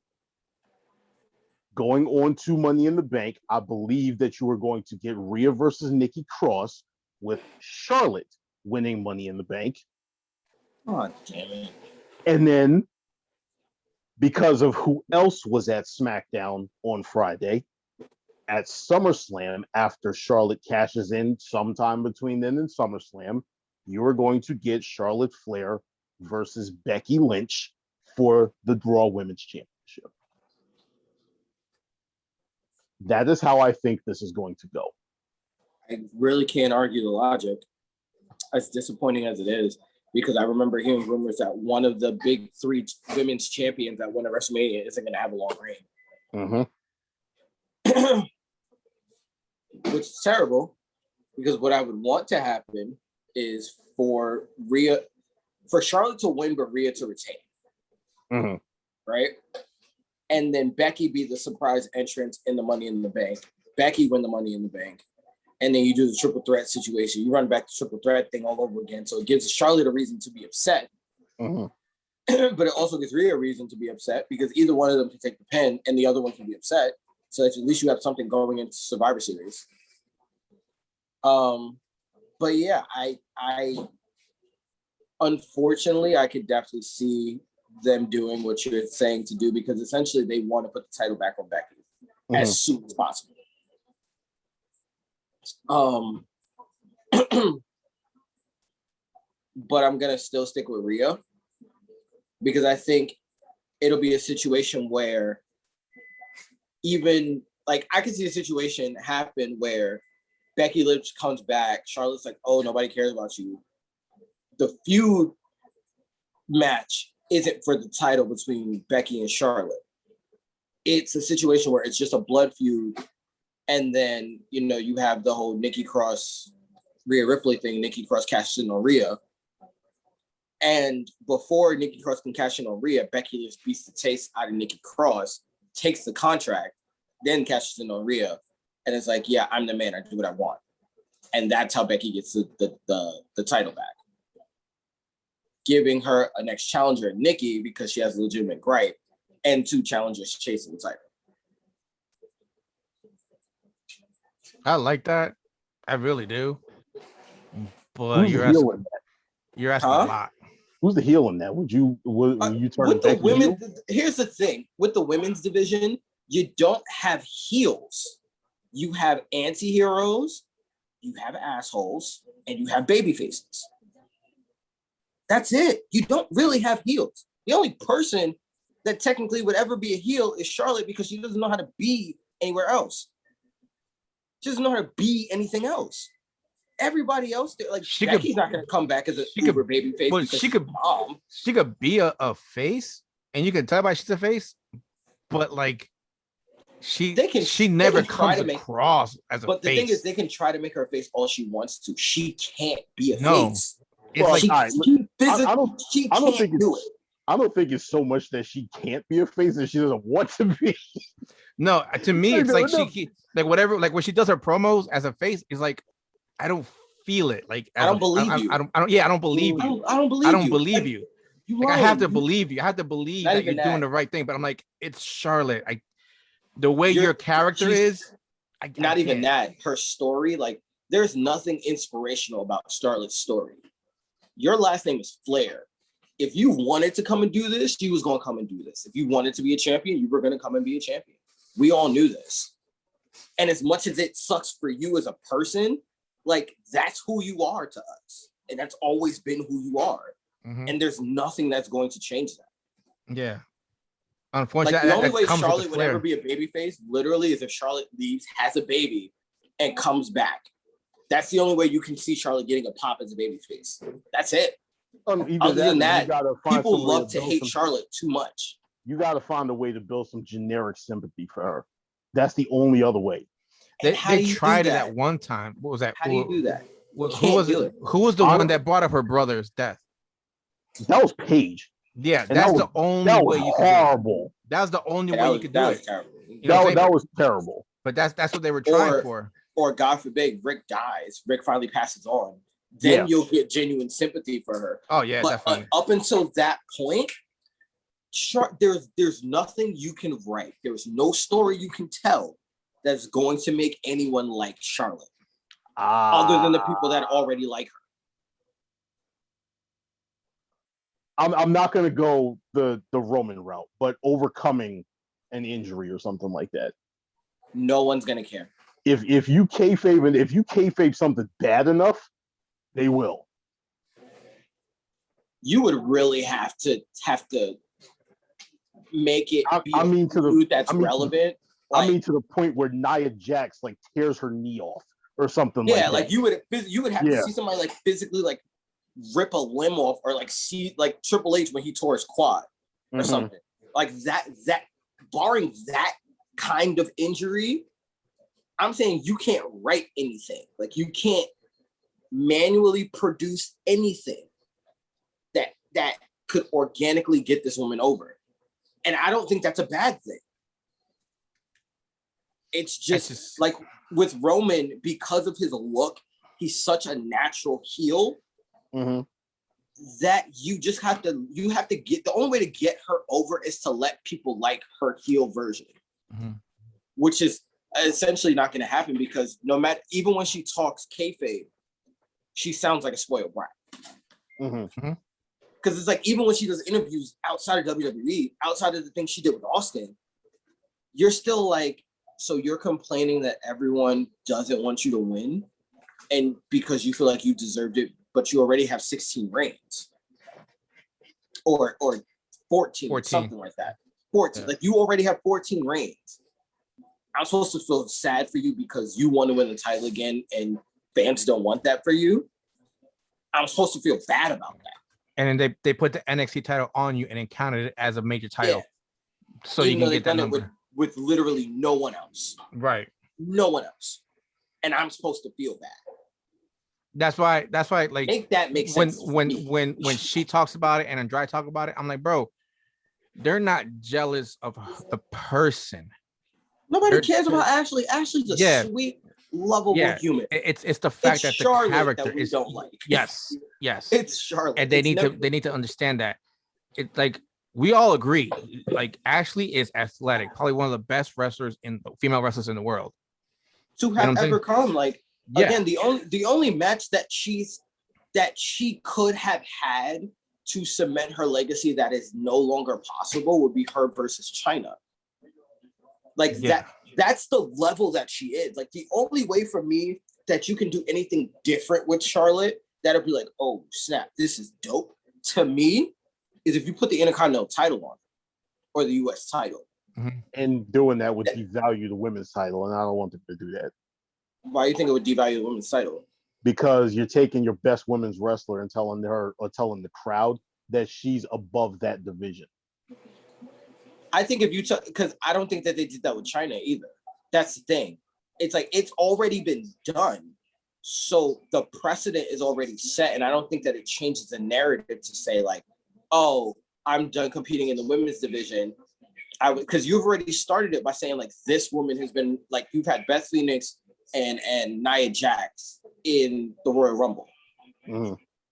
Going on to Money in the Bank, I believe that you are going to get Rhea versus Nikki Cross with Charlotte winning Money in the Bank. Oh, damn it. And then, because of who else was at SmackDown on Friday, at SummerSlam, after Charlotte cashes in sometime between then and SummerSlam, you are going to get Charlotte Flair versus Becky Lynch for the Raw Women's Championship. That is how I think this is going to go. I really can't argue the logic, as disappointing as it is, because I remember hearing rumors that one of the big 3 women's champions that won at WrestleMania isn't going to have a long reign. Mm-hmm. Which is terrible, because what I would want to happen is for Charlotte to win, but Rhea to retain. Mm-hmm. Right? And then Becky be the surprise entrance in the Money in the Bank. Becky win the Money in the Bank. And then you do the triple threat situation. You run back the triple threat thing all over again. So it gives Charlotte a reason to be upset. Mm-hmm. But it also gives Rhea a reason to be upset, because either one of them can take the pin and the other one can be upset. So that at least you have something going into Survivor Series. But yeah, I unfortunately, I could definitely see them doing what you're saying to do, because essentially they want to put the title back on Becky as soon as possible. But I'm gonna still stick with Rhea, because I think it'll be a situation where even like I could see a situation happen where Becky Lynch comes back, Charlotte's like, oh, nobody cares about you. The feud match isn't for the title between Becky and Charlotte. It's a situation where it's just a blood feud. And then, you have the whole Nikki Cross, Rhea Ripley thing. Nikki Cross cashes in on Rhea. And before Nikki Cross can cash in on Rhea, Becky Lynch beats the taste out of Nikki Cross, takes the contract, then cashes in on Rhea. And it's like, yeah, I'm the man. I do what I want. And that's how Becky gets the title back. Giving her a next challenger, Nikki, because she has a legitimate gripe, and 2 challengers chasing the title. I like that. I really do. But Who's the heel in that? You're asking a lot. Who's the heel in that? Would you turn with the women? heel? Here's the thing: with the women's division, you don't have heels. You have anti-heroes, you have assholes, and you have baby faces. That's it. You don't really have heels. The only person that technically would ever be a heel is Charlotte, because she doesn't know how to be anywhere else. She doesn't know how to be anything else. Everybody else, like Becky's not going to come back as a super baby face. But she could be a face, and you can tell by she's a face. But like, she never comes across as a face. But the thing is, they can try to make her a face all she wants to. She can't be a face. It's like I don't think it's so much that she can't be a face that she doesn't want to be. No, to me, it's like she like whatever, like when she does her promos as a face, is like I don't feel it. Like I don't believe you. I don't believe you. I don't believe you. Like, I have to believe you. I have to believe that you're doing the right thing. But I'm like, it's Charlotte. The way your character is. Not even that. Her story, like, there's nothing inspirational about Charlotte's story. Your last name is Flair. If you wanted to come and do this, you was going to come and do this. If you wanted to be a champion, you were going to come and be a champion. We all knew this. And as much as it sucks for you as a person, like, that's who you are to us. And that's always been who you are. Mm-hmm. And there's nothing that's going to change that. Yeah. Unfortunately, like, the only way Charlotte would ever be a babyface, literally, is if Charlotte leaves, has a baby, and comes back. That's the only way you can see Charlotte getting a pop as a babyface. That's it. Other than that, people love to hate Charlotte too much. You got to find a way to build some generic sympathy for her. That's the only other way. They tried it at one time. What was that? How do you do that? Who was it? Who was the one that brought up her brother's death? That was Paige. Yeah, that's the only way you could do it. That was the only way you could do it. That was terrible. But that's what they were trying for. Or God forbid, Rick dies. Rick finally passes on. Then you'll get genuine sympathy for her. Oh yeah, but definitely. Up until that point, there's nothing you can write. There's no story you can tell that's going to make anyone like Charlotte, other than the people that already like her. I'm not going to go the Roman route, but overcoming an injury or something like that. No one's going to care. If you kayfabe something bad enough, they will. You would really have to make it food that's relevant, I mean, to the point where Nia Jax like tears her knee off or something. Yeah, like that. you would have to see somebody like physically like rip a limb off, or like see like Triple H when he tore his quad or something like that. Barring that kind of injury, I'm saying you can't write anything. Like you can't manually produce anything that could organically get this woman over. And I don't think that's a bad thing. It's just like with Roman, because of his look, he's such a natural heel that you have to get, the only way to get her over is to let people like her heel version, which is essentially not going to happen, because no matter, even when she talks kayfabe, she sounds like a spoiled brat. Because it's like, even when she does interviews outside of WWE, outside of the thing she did with Austin, you're still like, so you're complaining that everyone doesn't want you to win, and because you feel like you deserved it, but you already have 16 reigns, or 14, something like that. 14, like you already have 14 reigns. I'm supposed to feel sad for you because you want to win the title again, and fans don't want that for you. I'm supposed to feel bad about that. And then they put the NXT title on you and then counted it as a major title, so even you can get that number with literally no one else. Right. No one else. And I'm supposed to feel bad. That's why like make that make sense. When she talks about it and Andrade talk about it, I'm like, bro, they're not jealous of the person. Nobody cares about Ashley. Ashley's a sweet, lovable human. It's the fact that the character that we don't like. Yes. It's Charlotte. And they need to understand that. It's like, we all agree, like Ashley is athletic, probably one of the best female wrestlers in the world. To have ever come, like, again, the only match that she could have had to cement her legacy that is no longer possible would be her versus China. Like that's the level that she is. Like, the only way for me that you can do anything different with Charlotte that'll be like, oh snap, this is dope, to me, is if you put the Intercontinental title on, or the US title. And doing that would devalue the women's title, and I don't want them to do that. Why do you think it would devalue the women's title? Because you're taking your best women's wrestler and telling the crowd that she's above that division. I think if you because I don't think that they did that with China either. That's the thing. It's like, it's already been done. So the precedent is already set, and I don't think that it changes the narrative to say like, oh, I'm done competing in the women's division. Because you've already started it by saying like, this woman has been like, you've had Beth Phoenix and Nia Jax in the Royal Rumble.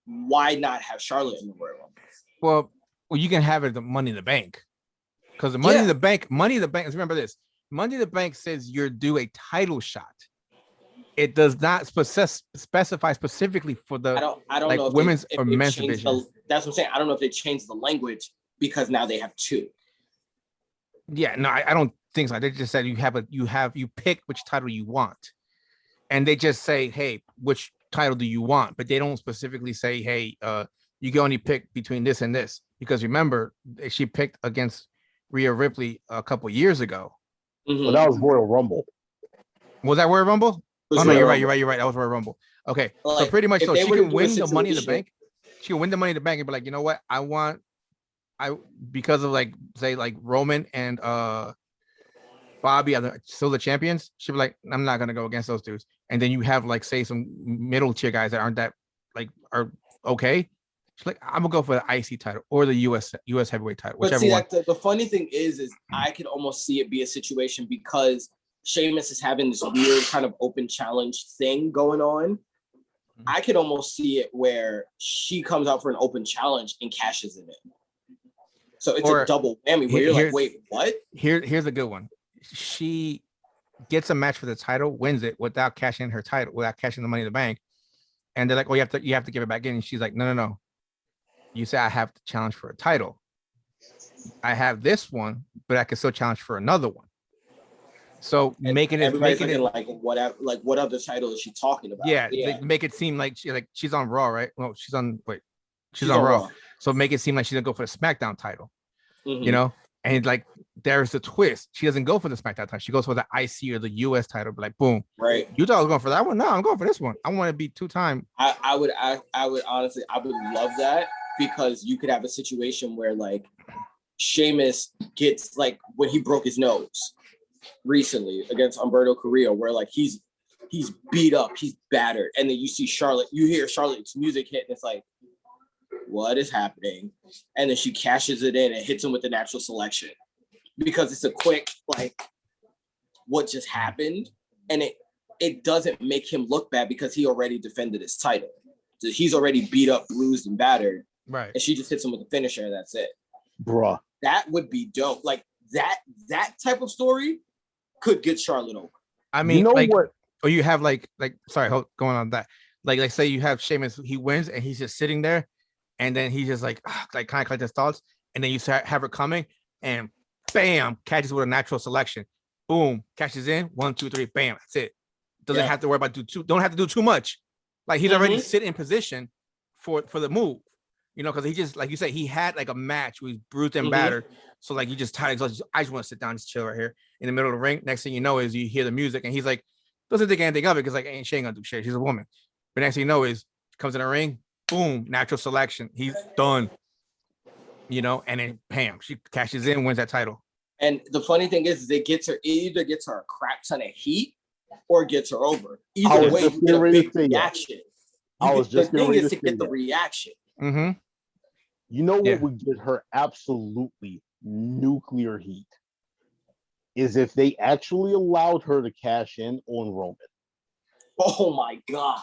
Why not have Charlotte in the Royal Rumble? Well, you can have it the Money in the Bank, because the Money in the Bank. Remember this: Money in the Bank says you're due a title shot. It does not specify specifically for the I don't know if women's or men's division. That's what I'm saying. I don't know if they changed the language because now they have two. Yeah, no, I don't think so. They just said you pick which title you want, and they just say, hey, which title do you want? But they don't specifically say, hey, you can only pick between this and this, because remember, she picked against Rhea Ripley a couple years ago. Well, that was Royal Rumble. Was that Royal Rumble? Oh no, you're right. That was Royal Rumble. Okay, so pretty much, so she can win the Money in the Bank. She can win the Money in the Bank and be like, you know what, because of like, say like Roman and Bobby are still the champions. She'd be like, I'm not gonna go against those dudes. And then you have like, say, some middle tier guys that aren't that like are okay. She's like, I'm gonna go for the IC title or the US heavyweight title. But see, the funny thing is I could almost see it be a situation, because Sheamus is having this weird kind of open challenge thing going on. I could almost see it where she comes out for an open challenge and cashes it in. So it's a double whammy where you're like, wait, what? Here's a good one. She gets a match for the title, wins it without cashing her title, without cashing the Money in the Bank. And they're like, oh, you have to give it back in. And she's like, no. You say I have to challenge for a title. I have this one, but I can still challenge for another one. So making it like what other title is she talking about? Yeah. Make it seem like she's on Raw, right? Well, she's on Raw. So make it seem like she's gonna go for the SmackDown title. You know, And like, there's the twist. She doesn't go for the SmackDown title. She goes for the IC or the US title. Like, boom. Right. You thought I was going for that one? No, I'm going for this one. I want to be 2-time. I would honestly, I would love that, because you could have a situation where like Sheamus gets, like when he broke his nose recently against Humberto Carrillo, where like he's beat up, he's battered, and then you see Charlotte, you hear Charlotte's music hit, and it's like, what is happening? And then she cashes it in and hits him with the natural selection, because it's a quick like, what just happened, and it doesn't make him look bad because he already defended his title. So he's already beat up, bruised, and battered. Right. And she just hits him with a finisher, and that's it. Bruh. That would be dope. Like that type of story could get Charlotte over. I mean, you know like, what? or you have like sorry, going on that. Like say you have Sheamus, he wins and he's just sitting there, and then he's just like kind of collect his thoughts, and then you have her coming and bam, catches with a natural selection. Boom, catches in 1, 2, 3, bam, that's it. Doesn't have to worry about don't have to do too much. Like he's already sitting in position for the move, you know, because he just, like you said, he had like a match where he's bruised and battered. So like you just tired, exhausted. I just want to sit down and chill right here in the middle of the ring. Next thing you know is you hear the music, and he's like, doesn't think anything of it because like she ain't gonna do shit. She's a woman. But next thing you know is comes in the ring, boom, natural selection. He's done. You know, and then bam, she cashes in, wins that title. And the funny thing is it either gets her a crap ton of heat or gets her over. Either way, you get a big reaction. The thing is to get the reaction. Mm-hmm. You know what would get her absolutely nuclear heat is if they actually allowed her to cash in on Roman. Oh my God.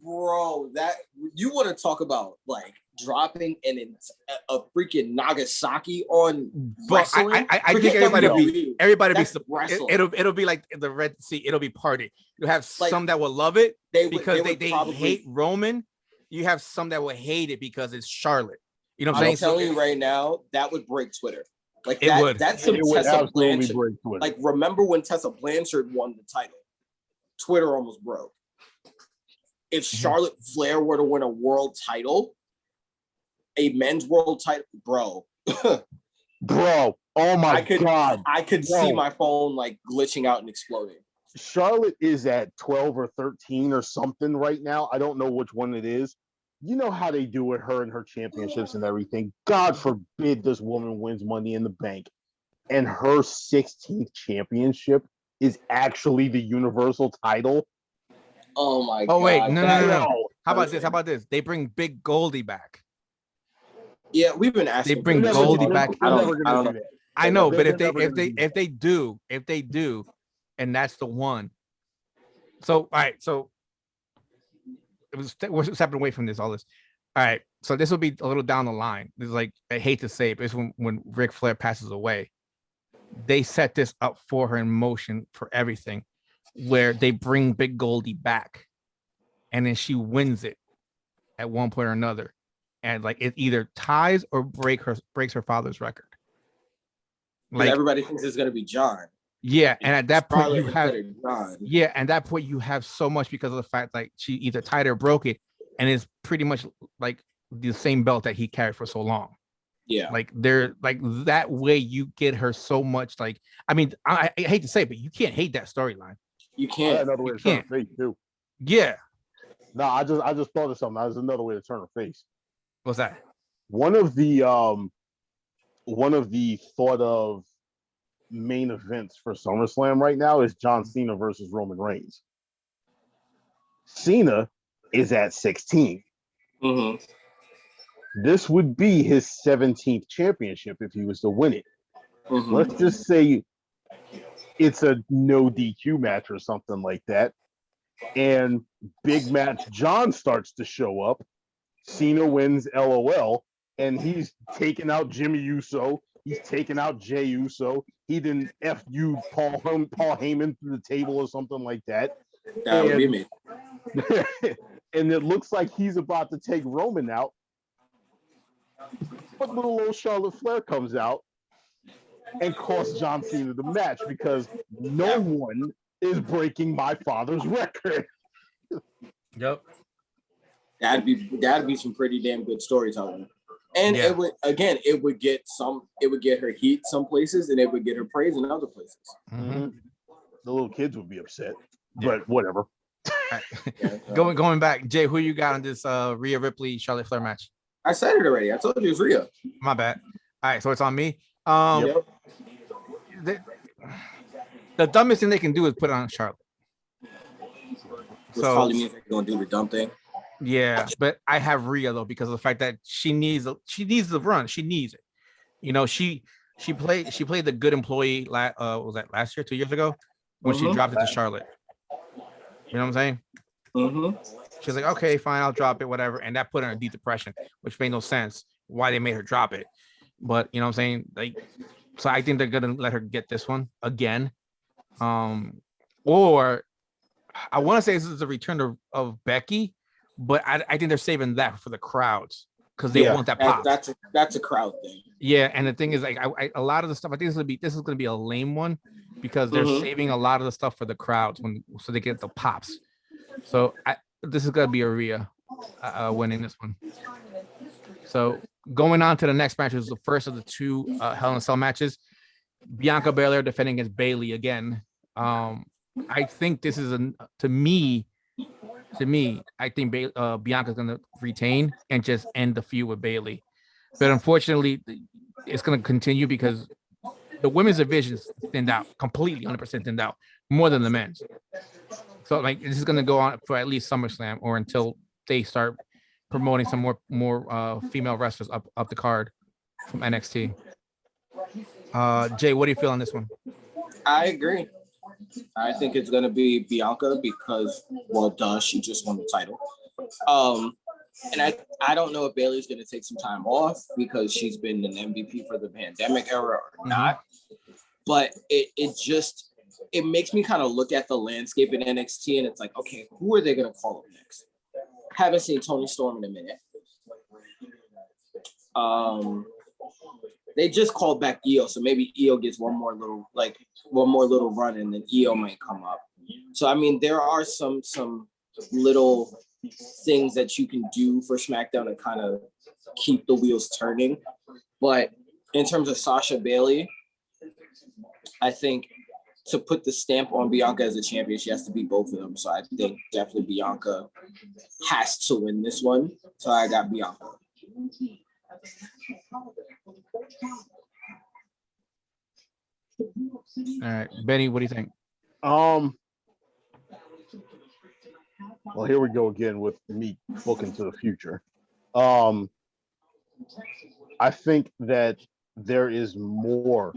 Bro, that you want to talk about like dropping a freaking Nagasaki on wrestling? I think everybody be it'll be like the Red Sea. It'll be party. You have like, some that will love it because they hate Roman. You have some that will hate it because it's Charlotte. You know what I'm saying? I'm telling you right now, that would break Twitter. Like it would. That's some Tessa Blanchard. Like remember when Tessa Blanchard won the title? Twitter almost broke. If Charlotte Flair were to win a world title, a men's world title, bro. Oh my God. I could see my phone like glitching out and exploding. Charlotte is at 12 or 13 or something right now. I don't know which one it is. You know how they do with her and her championships and everything. God forbid this woman wins Money in the Bank and her 16th championship is actually the Universal title. Oh my God. Oh wait, no. How about this? They bring Big Goldie back. Yeah, we've been asking. They bring Goldie back. I don't know. I know, but if they do, and that's the one. So all right, so we're stepping away from all this. All right, so this will be a little down the line. This is like, I hate to say it, but it's when Ric Flair passes away. They set this up for her in motion for everything, where they bring Big Goldie back, and then she wins it at one point or another, and like it either ties or breaks her father's record. Like everybody thinks it's gonna be John. Yeah, and at that point you have you have so much because of the fact like she either tied or broke it, and it's pretty much like the same belt that he carried for so long. Yeah, like they're like that way you get her so much. Like I mean, I hate to say it, but you can't hate that storyline. You can't. Another way to turn her face too. Yeah. No, I just thought of something. There's another way to turn her face. What's that? One of the thought of main events for SummerSlam right now is John Cena versus Roman Reigns. Cena is at 16. Mm-hmm. This would be his 17th championship if he was to win it. Mm-hmm. Let's just say it's a no DQ match or something like that. And big match John starts to show up. Cena wins LOL, and he's taking out Jimmy Uso. He's taking out Jey Uso. He didn't FU Paul Heyman through the table or something like that. That would be me. And it looks like he's about to take Roman out. But little old Charlotte Flair comes out and costs John Cena the match because no one is breaking my father's record. Yep. That'd be some pretty damn good storytelling. And it would get her heat some places, and it would get her praise in other places. Mm-hmm. The little kids would be upset, but whatever. Going back, Jay, who you got on this Rhea Ripley Charlotte Flair match? I said it already. I told you it's Rhea. My bad. All right, so it's on me. The dumbest thing they can do is put it on Charlotte. Which probably means they're gonna do the dumb thing. Yeah, but I have Rhea though because of the fact that she needs the run. She needs it. You know, she played the good employee. Was that last year, 2 years ago, when she dropped it to Charlotte? You know what I'm saying? Mm-hmm. She's like, okay, fine, I'll drop it, whatever, and that put her in deep depression, which made no sense why they made her drop it. But you know what I'm saying? Like, so I think they're gonna let her get this one again. Or I want to say this is a return of Becky, but I think they're saving that for the crowds because they want that pop. That's a crowd thing. Yeah, and the thing is, like, a lot of the stuff I think this is gonna be a lame one because they're saving a lot of the stuff for the crowds so they get the pops. So this is gonna be a Rhea winning this one. So going on to the next match is the first of the two Hell in a Cell matches. Bianca Belair defending against Bayley again. I think this is to me, I think Bianca's gonna retain and just end the feud with Bayley. But unfortunately, it's gonna continue because the women's division is thinned out completely, 100% thinned out, more than the men's. So like this is gonna go on for at least SummerSlam or until they start promoting some more female wrestlers up the card from NXT. Jay, what do you feel on this one? I agree. I think it's gonna be Bianca because, well, she just won the title. And I don't know if Bayley's gonna take some time off because she's been an MVP for the pandemic era or not. But it makes me kind of look at the landscape in NXT and it's like, okay, who are they gonna call up next? Haven't seen Toni Storm in a minute. They just called back Io, so maybe Io gets one more little run, and then Io might come up. So I mean, there are some little things that you can do for SmackDown to kind of keep the wheels turning. But in terms of Sasha Bayley, I think to put the stamp on Bianca as a champion, she has to beat both of them. So I think definitely Bianca has to win this one. So I got Bianca. All right, Benny, what do you think? Well, here we go again with me looking to the future. I think that there is more.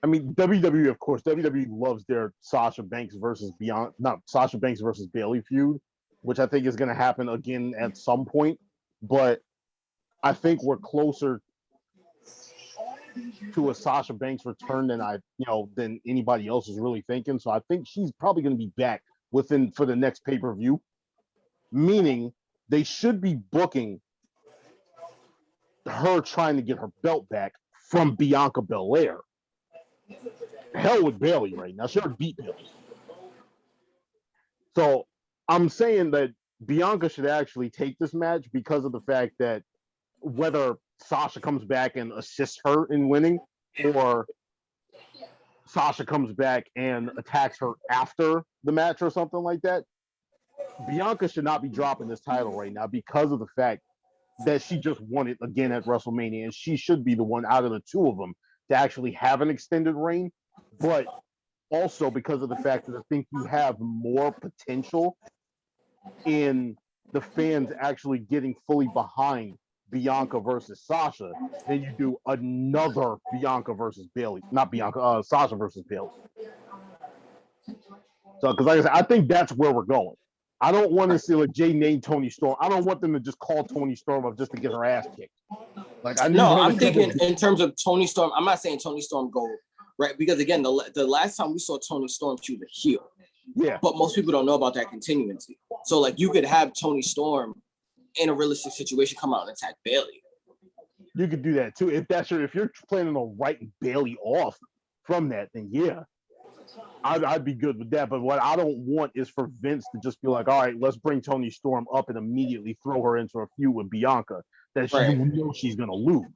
I mean, WWE, of course, WWE loves their Sasha Banks versus Bayley feud, which I think is going to happen again at some point. But I think we're closer to a Sasha Banks return than anybody else is really thinking. So I think she's probably going to be back for the next pay-per-view, meaning they should be booking her trying to get her belt back from Bianca Belair. Hell with Bayley right now. She already beat Bayley. So I'm saying that Bianca should actually take this match because of the fact that whether Sasha comes back and assists her in winning or Sasha comes back and attacks her after the match or something like that, Bianca should not be dropping this title right now because of the fact that she just won it again at WrestleMania, and she should be the one out of the two of them to actually have an extended reign, but also because of the fact that I think you have more potential in the fans actually getting fully behind Bianca versus Sasha than you do another Bianca versus Bayley. Not Bianca, Sasha versus Bayley. So, because like I said, I think that's where we're going. I don't want to see like Jay name Toni Storm. I don't want them to just call Toni Storm up just to get her ass kicked. Like I'm thinking in terms of Toni Storm. I'm not saying Toni Storm go right because again, the last time we saw Toni Storm, she was a heel. Yeah. But most people don't know about that continuity. So like you could have Toni Storm in a realistic situation come out and attack Bayley. You could do that too. If you're planning on writing Bayley off from that, then yeah. I'd be good with that. But what I don't want is for Vince to just be like, all right, let's bring Toni Storm up and immediately throw her into a feud with Bianca. that she Right. knows she's gonna lose.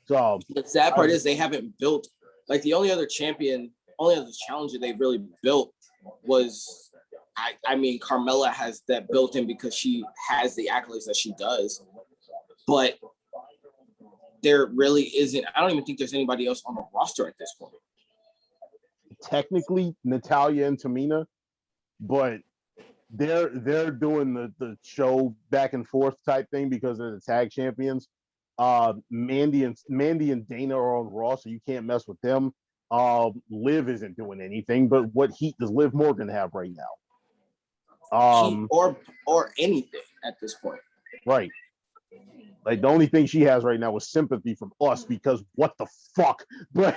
So The sad part is they haven't built like the only other challenger they really built was I mean Carmella has that built in because she has the accolades that she does, but there really isn't. I don't even think there's anybody else on the roster at this point. technically Natalia and Tamina, but they're doing the show back and forth type thing because they're the tag champions. Mandy and Dana are on Raw, so you can't mess with them. Liv isn't doing anything, but what heat does Liv Morgan have right now? Or anything at this point. Right. Like the only thing she has right now is sympathy from us because what the fuck? But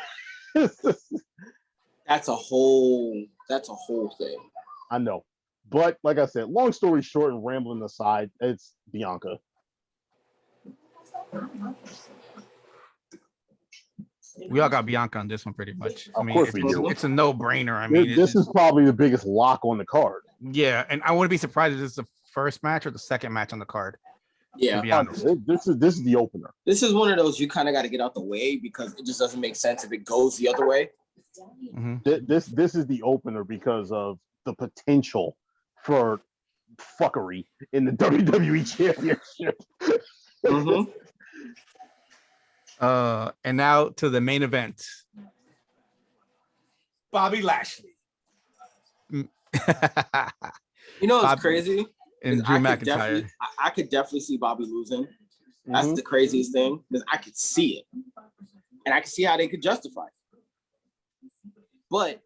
that's a whole thing. I know. But like I said, long story short and rambling aside, it's Bianca. We all got Bianca on this one pretty much. I Of mean, course we do. it's a no-brainer. I mean, This is probably the biggest lock on the card. yeah, and I wouldn't be surprised if this is the first match or the second match on the card. Yeah. To be honest. This is the opener. This is one of those you kind of got to get out the way because it just doesn't make sense if it goes the other way. Mhm. This is the opener because of the potential for fuckery in the WWE Championship. Mm-hmm. And now to the main event. Bobby Lashley. You know what's Bobby crazy? And Drew McIntyre. I could definitely see Bobby losing. That's Mhm. the craziest thing because I could see it, and I could see how they could justify it. But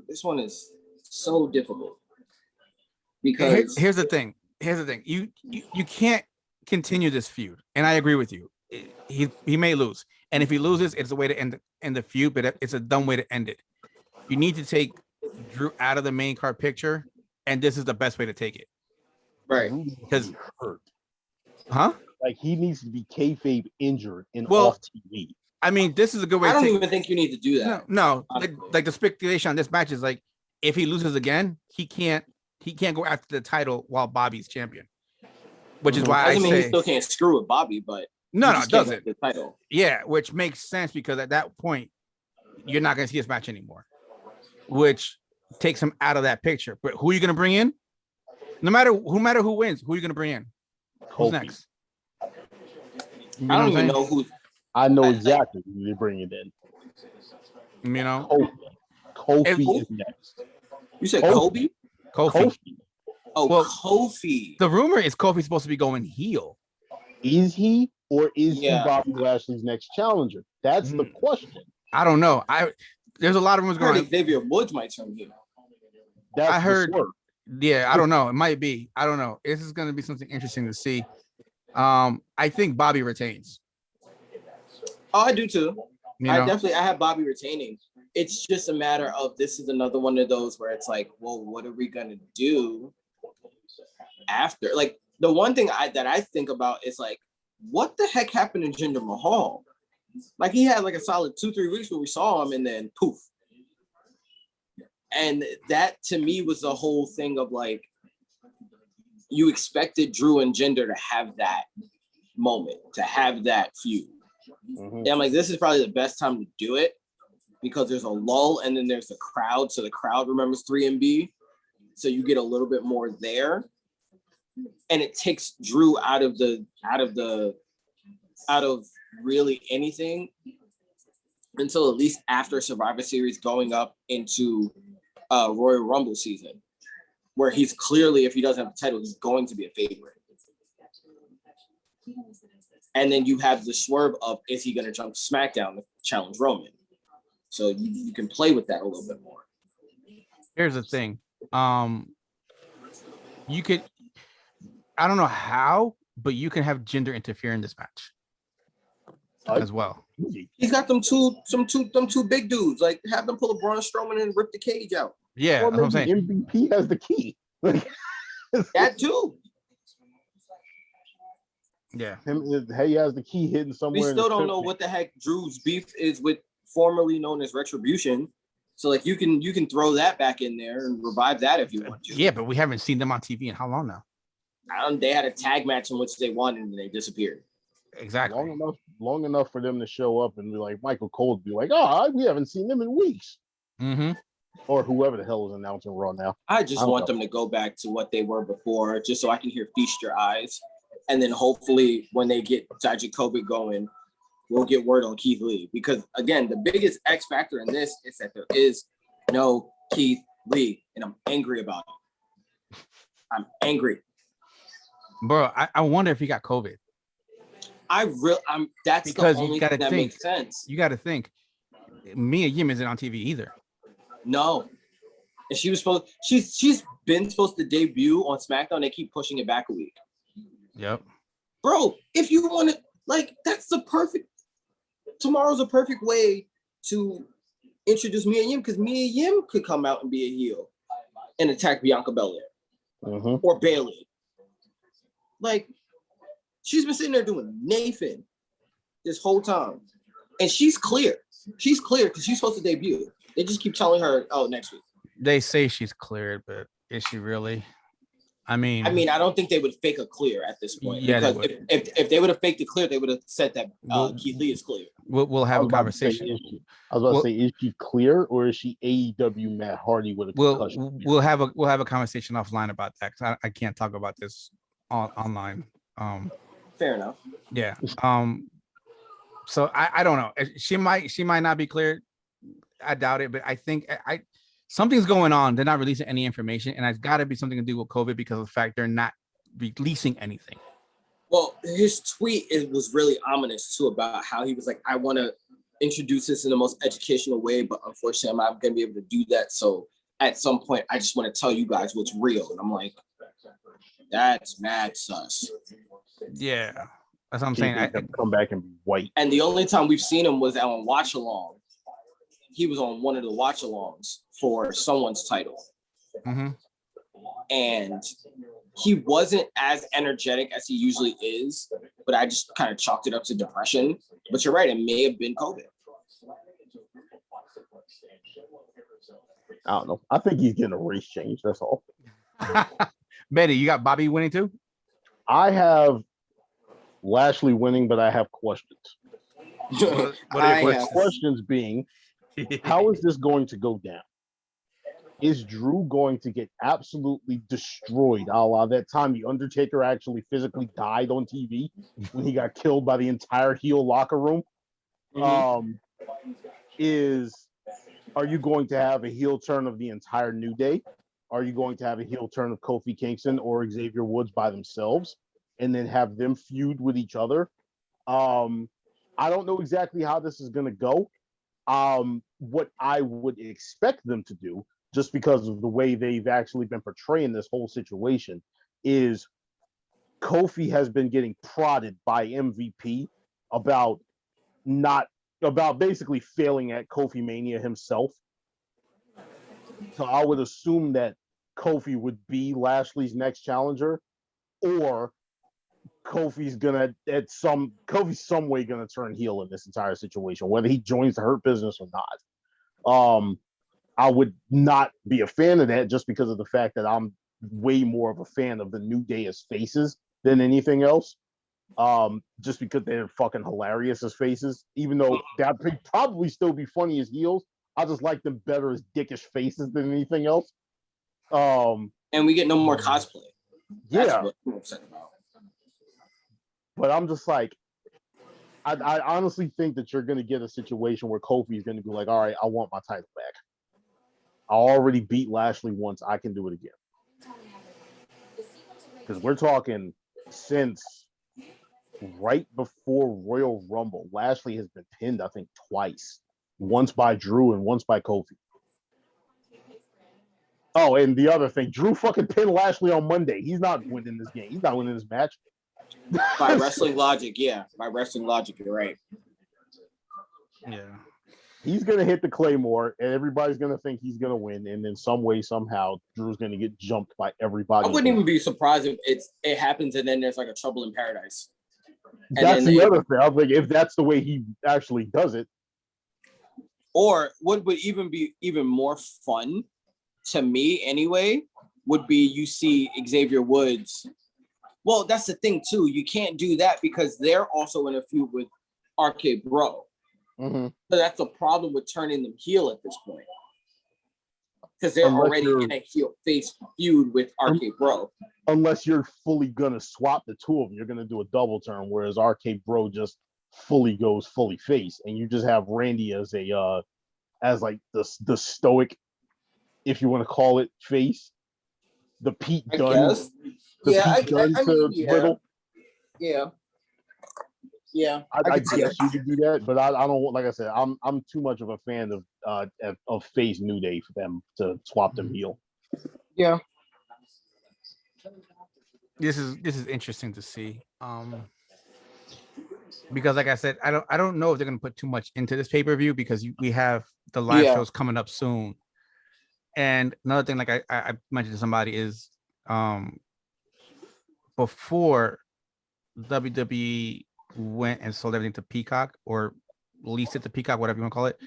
this one is so difficult because Here's the thing. You can't continue this feud, and I agree with you. He may lose, and if he loses, it's a way to end the feud, but it's a dumb way to end it. You need to take Drew out of the main card picture, and this is the best way to take it. right. Because hurt. Huh? Like he needs to be kayfabe injured and Well, off TV. I mean, this is a good way. I don't to take even think you need to do that. No. Like the speculation on this match is like, if he loses again, he can't go after the title while Bobby's champion. Which is why I Doesn't mean he say still can't screw with Bobby, but no, he it just can't doesn't. get the title. Yeah, which makes sense because at that point, you're not going to see this match anymore, which takes him out of that picture. But who are you going to bring in? No matter who wins, who are you going to bring in? Who's Kofi. next? You I don't what I'm even saying? know who. I know exactly who they're bringing in. You know, Kofi is next. You said Kobe? Kofi. Oh, Well, Kofi. The rumor is Kofi's supposed to be going heel. Is he or is Yeah. he Bobby Lashley's next challenger? That's the question. I don't know. There's a lot of rumors I heard going. Xavier Woods might turn heel. That's I heard. the swerve. Yeah, I don't know. It might be. I don't know. This is going to be something interesting to see. I think Bobby retains. Oh, I do too. You know? I have Bobby retaining. It's just a matter of this is another one of those where it's like, well, what are we gonna do after? Like the one thing that I think about is like, what the heck happened to Jinder Mahal? Like he had like a solid 2-3 weeks where we saw him and then poof. And that to me was the whole thing of like, you expected Drew and Jinder to have that moment, to have that feud. Mhm. And I'm like, this is probably the best time to do it because there's a lull and then there's the crowd. So the crowd remembers 3MB. So you get a little bit more there. And it takes Drew out of really anything until at least after Survivor Series going up into Royal Rumble season, where he's clearly, if he doesn't have the title, he's going to be a favorite. And then you have the swerve of, is he going to jump to SmackDown to challenge Roman? So you can play with that a little bit more. Here's the thing. You could, I don't know how, but you can have Jinder interfere in this match as well. He's got them two big dudes. Like have them pull a Braun Strowman and rip the cage out. Yeah, Well, that's what I'm saying. MVP has the key. That too. Yeah. He has the key hidden somewhere. We still don't know what the heck Drew's beef is with formerly known as Retribution. So like you can throw that back in there and revive that if you want to. Yeah, but we haven't seen them on TV in how long now? They had a tag match in which they won and they disappeared. Exactly. Long enough for them to show up and be like, Michael Cole be like, oh, we haven't seen them in weeks. Mm-hmm. Or whoever the hell is announcing Raw now. I just want them to go back to what they were before, just so I can hear Feast Your Eyes. And then hopefully when they get Dijakovic going, we'll get word on Keith Lee. Because again, the biggest X factor in this is that there is no Keith Lee. And I'm angry about it. I'm angry. Bro, I wonder if he got COVID. That's because the only you gotta thing that think, makes sense. You got to think. Mia Yim isn't on TV either. No. And she was she's been supposed to debut on SmackDown. They keep pushing it back a week. Yep. Bro, if you want to, tomorrow's a perfect way to introduce Mia Yim, because Mia Yim could come out and be a heel and attack Bianca Belair or Bayley. Like, she's been sitting there doing Nathan this whole time. And she's clear. She's clear because she's supposed to debut. They just keep telling her, oh, next week. They say she's cleared, but is she really? I mean, I don't think they would fake a clear at this point. Yeah, because if they would have faked a clear, they would have said that Keith Lee is clear. We'll have a conversation. I was about to say, is she clear or is she AEW Matt Hardy with a concussion? We'll have a conversation offline about that because I can't talk about this online. Fair enough. Yeah. So I don't know. She might not be cleared. I doubt it, but I think something's going on. They're not releasing any information, and it's got to be something to do with COVID because of the fact they're not releasing anything. Well, his tweet was really ominous too about how he was like, I want to introduce this in the most educational way, but unfortunately, I'm not going to be able to do that. So at some point, I just want to tell you guys what's real. And I'm like, that's mad sus. Yeah, that's what I'm saying. I come back and be white. And the only time we've seen him was on Watch Along. He was on one of the Watch Alongs for someone's title. Mm-hmm. And he wasn't as energetic as he usually is, but I just kind of chalked it up to depression. But you're right, it may have been COVID. I don't know. I think he's getting a race change. That's all. Betty, you got Bobby winning too? I have Lashley winning, but I have questions. What are your questions being, how is this going to go down? Is Drew going to get absolutely destroyed, a la that time The Undertaker actually physically died on TV when he got killed by the entire heel locker room? Mm-hmm. Are you going to have a heel turn of the entire New Day? Are you going to have a heel turn of Kofi Kingston or Xavier Woods by themselves and then have them feud with each other? I don't know exactly how this is going to go. What I would expect them to do, just because of the way they've actually been portraying this whole situation, is Kofi has been getting prodded by MVP about basically failing at Kofi Mania himself. So I would assume that Kofi would be Lashley's next challenger, or Kofi's some way gonna turn heel in this entire situation, whether he joins the Hurt Business or not. I would not be a fan of that just because of the fact that I'm way more of a fan of the New Day as faces than anything else. Just because they're fucking hilarious as faces, even though they'd probably still be funny as heels. I just like them better as dickish faces than anything else. And we get no more cosplay. That's what I'm upset about. But I'm just like, I honestly think that you're going to get a situation where Kofi is going to be like, all right, I want my title back. I already beat Lashley once. I can do it again. Because we're talking since right before Royal Rumble, Lashley has been pinned, I think, twice. Once by Drew and once by Kofi. Oh, and the other thing, Drew fucking pinned Lashley on Monday. He's not winning this game. He's not winning this match. By wrestling logic, yeah. By wrestling logic, you're right. Yeah. He's going to hit the Claymore, and everybody's going to think he's going to win, and then some way, somehow, Drew's going to get jumped by everybody. I wouldn't even be surprised if it happens, and then there's like a Trouble in Paradise. And that's the other thing. I was like, if that's the way he actually does it. Or what would even be even more fun, to me anyway, would be you see Xavier Woods Well, that's the thing too. You can't do that because they're also in a feud with RK Bro. Mm-hmm. So that's a problem with turning them heel at this point. Because they're Unless already you're- in a heel face feud with RK Bro. Unless you're fully gonna swap the two of them, you're gonna do a double turn, whereas RK Bro just fully goes fully face, and you just have Randy as a as like the stoic, if you want to call it, face. The Pete I Dunne, guess. the Yeah, Pete Dunne I to mean, yeah. Riddle. Yeah. Yeah. I could see guess that. you could do that, but I don't. Like I said, I'm too much of a fan of face New Day for them to swap them heel. Yeah. This is interesting to see. Because like I said, I don't know if they're gonna put too much into this pay-per-view because we have the live shows coming up soon. And another thing, like I mentioned to somebody, is before WWE went and sold everything to Peacock or leased it to Peacock, whatever you want to call it,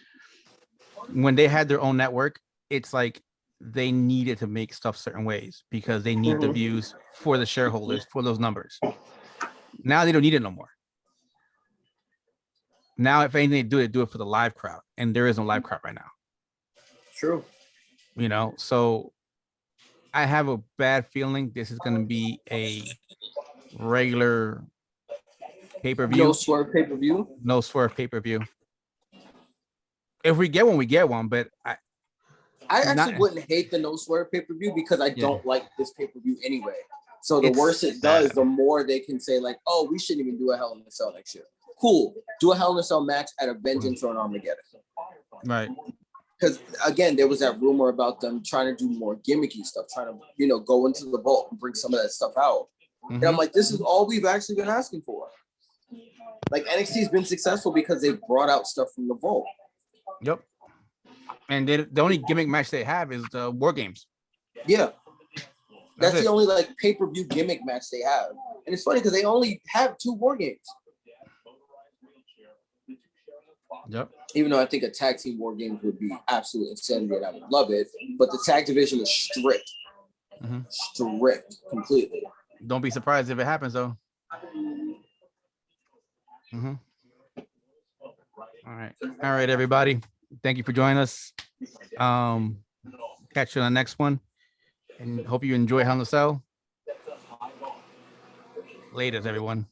when they had their own network, it's like they needed to make stuff certain ways because they need the views for the shareholders for those numbers. Now they don't need it no more. Now, if anything they do it for the live crowd, and there is no live crowd right now. True. You know, so I have a bad feeling this is going to be a regular pay-per-view. No swerve pay-per-view. No swerve pay-per-view. If we get one, we get one. But I actually wouldn't hate the no swerve pay-per-view because I don't like this pay-per-view anyway. So the worse it does, the more they can say like, oh, we shouldn't even do a Hell in a Cell next year. Cool. Do a Hell in a Cell match at a Vengeance or an Armageddon. Right. Because again, there was that rumor about them trying to do more gimmicky stuff, trying to, go into the vault and bring some of that stuff out. And I'm like, this is all we've actually been asking for. Like NXT's been successful because they brought out stuff from the vault. Yep. And the only gimmick match they have is the War Games. Yeah. That's the only like pay-per-view gimmick match they have. And it's funny because they only have 2 War Games. Yep. Even though I think a tag team War Games would be absolute insanity and I would love it. But the tag division is strict. Strict completely. Don't be surprised if it happens though. All right, everybody. Thank you for joining us. Catch you on the next one. And hope you enjoy Hell in a Cell. Laters, everyone.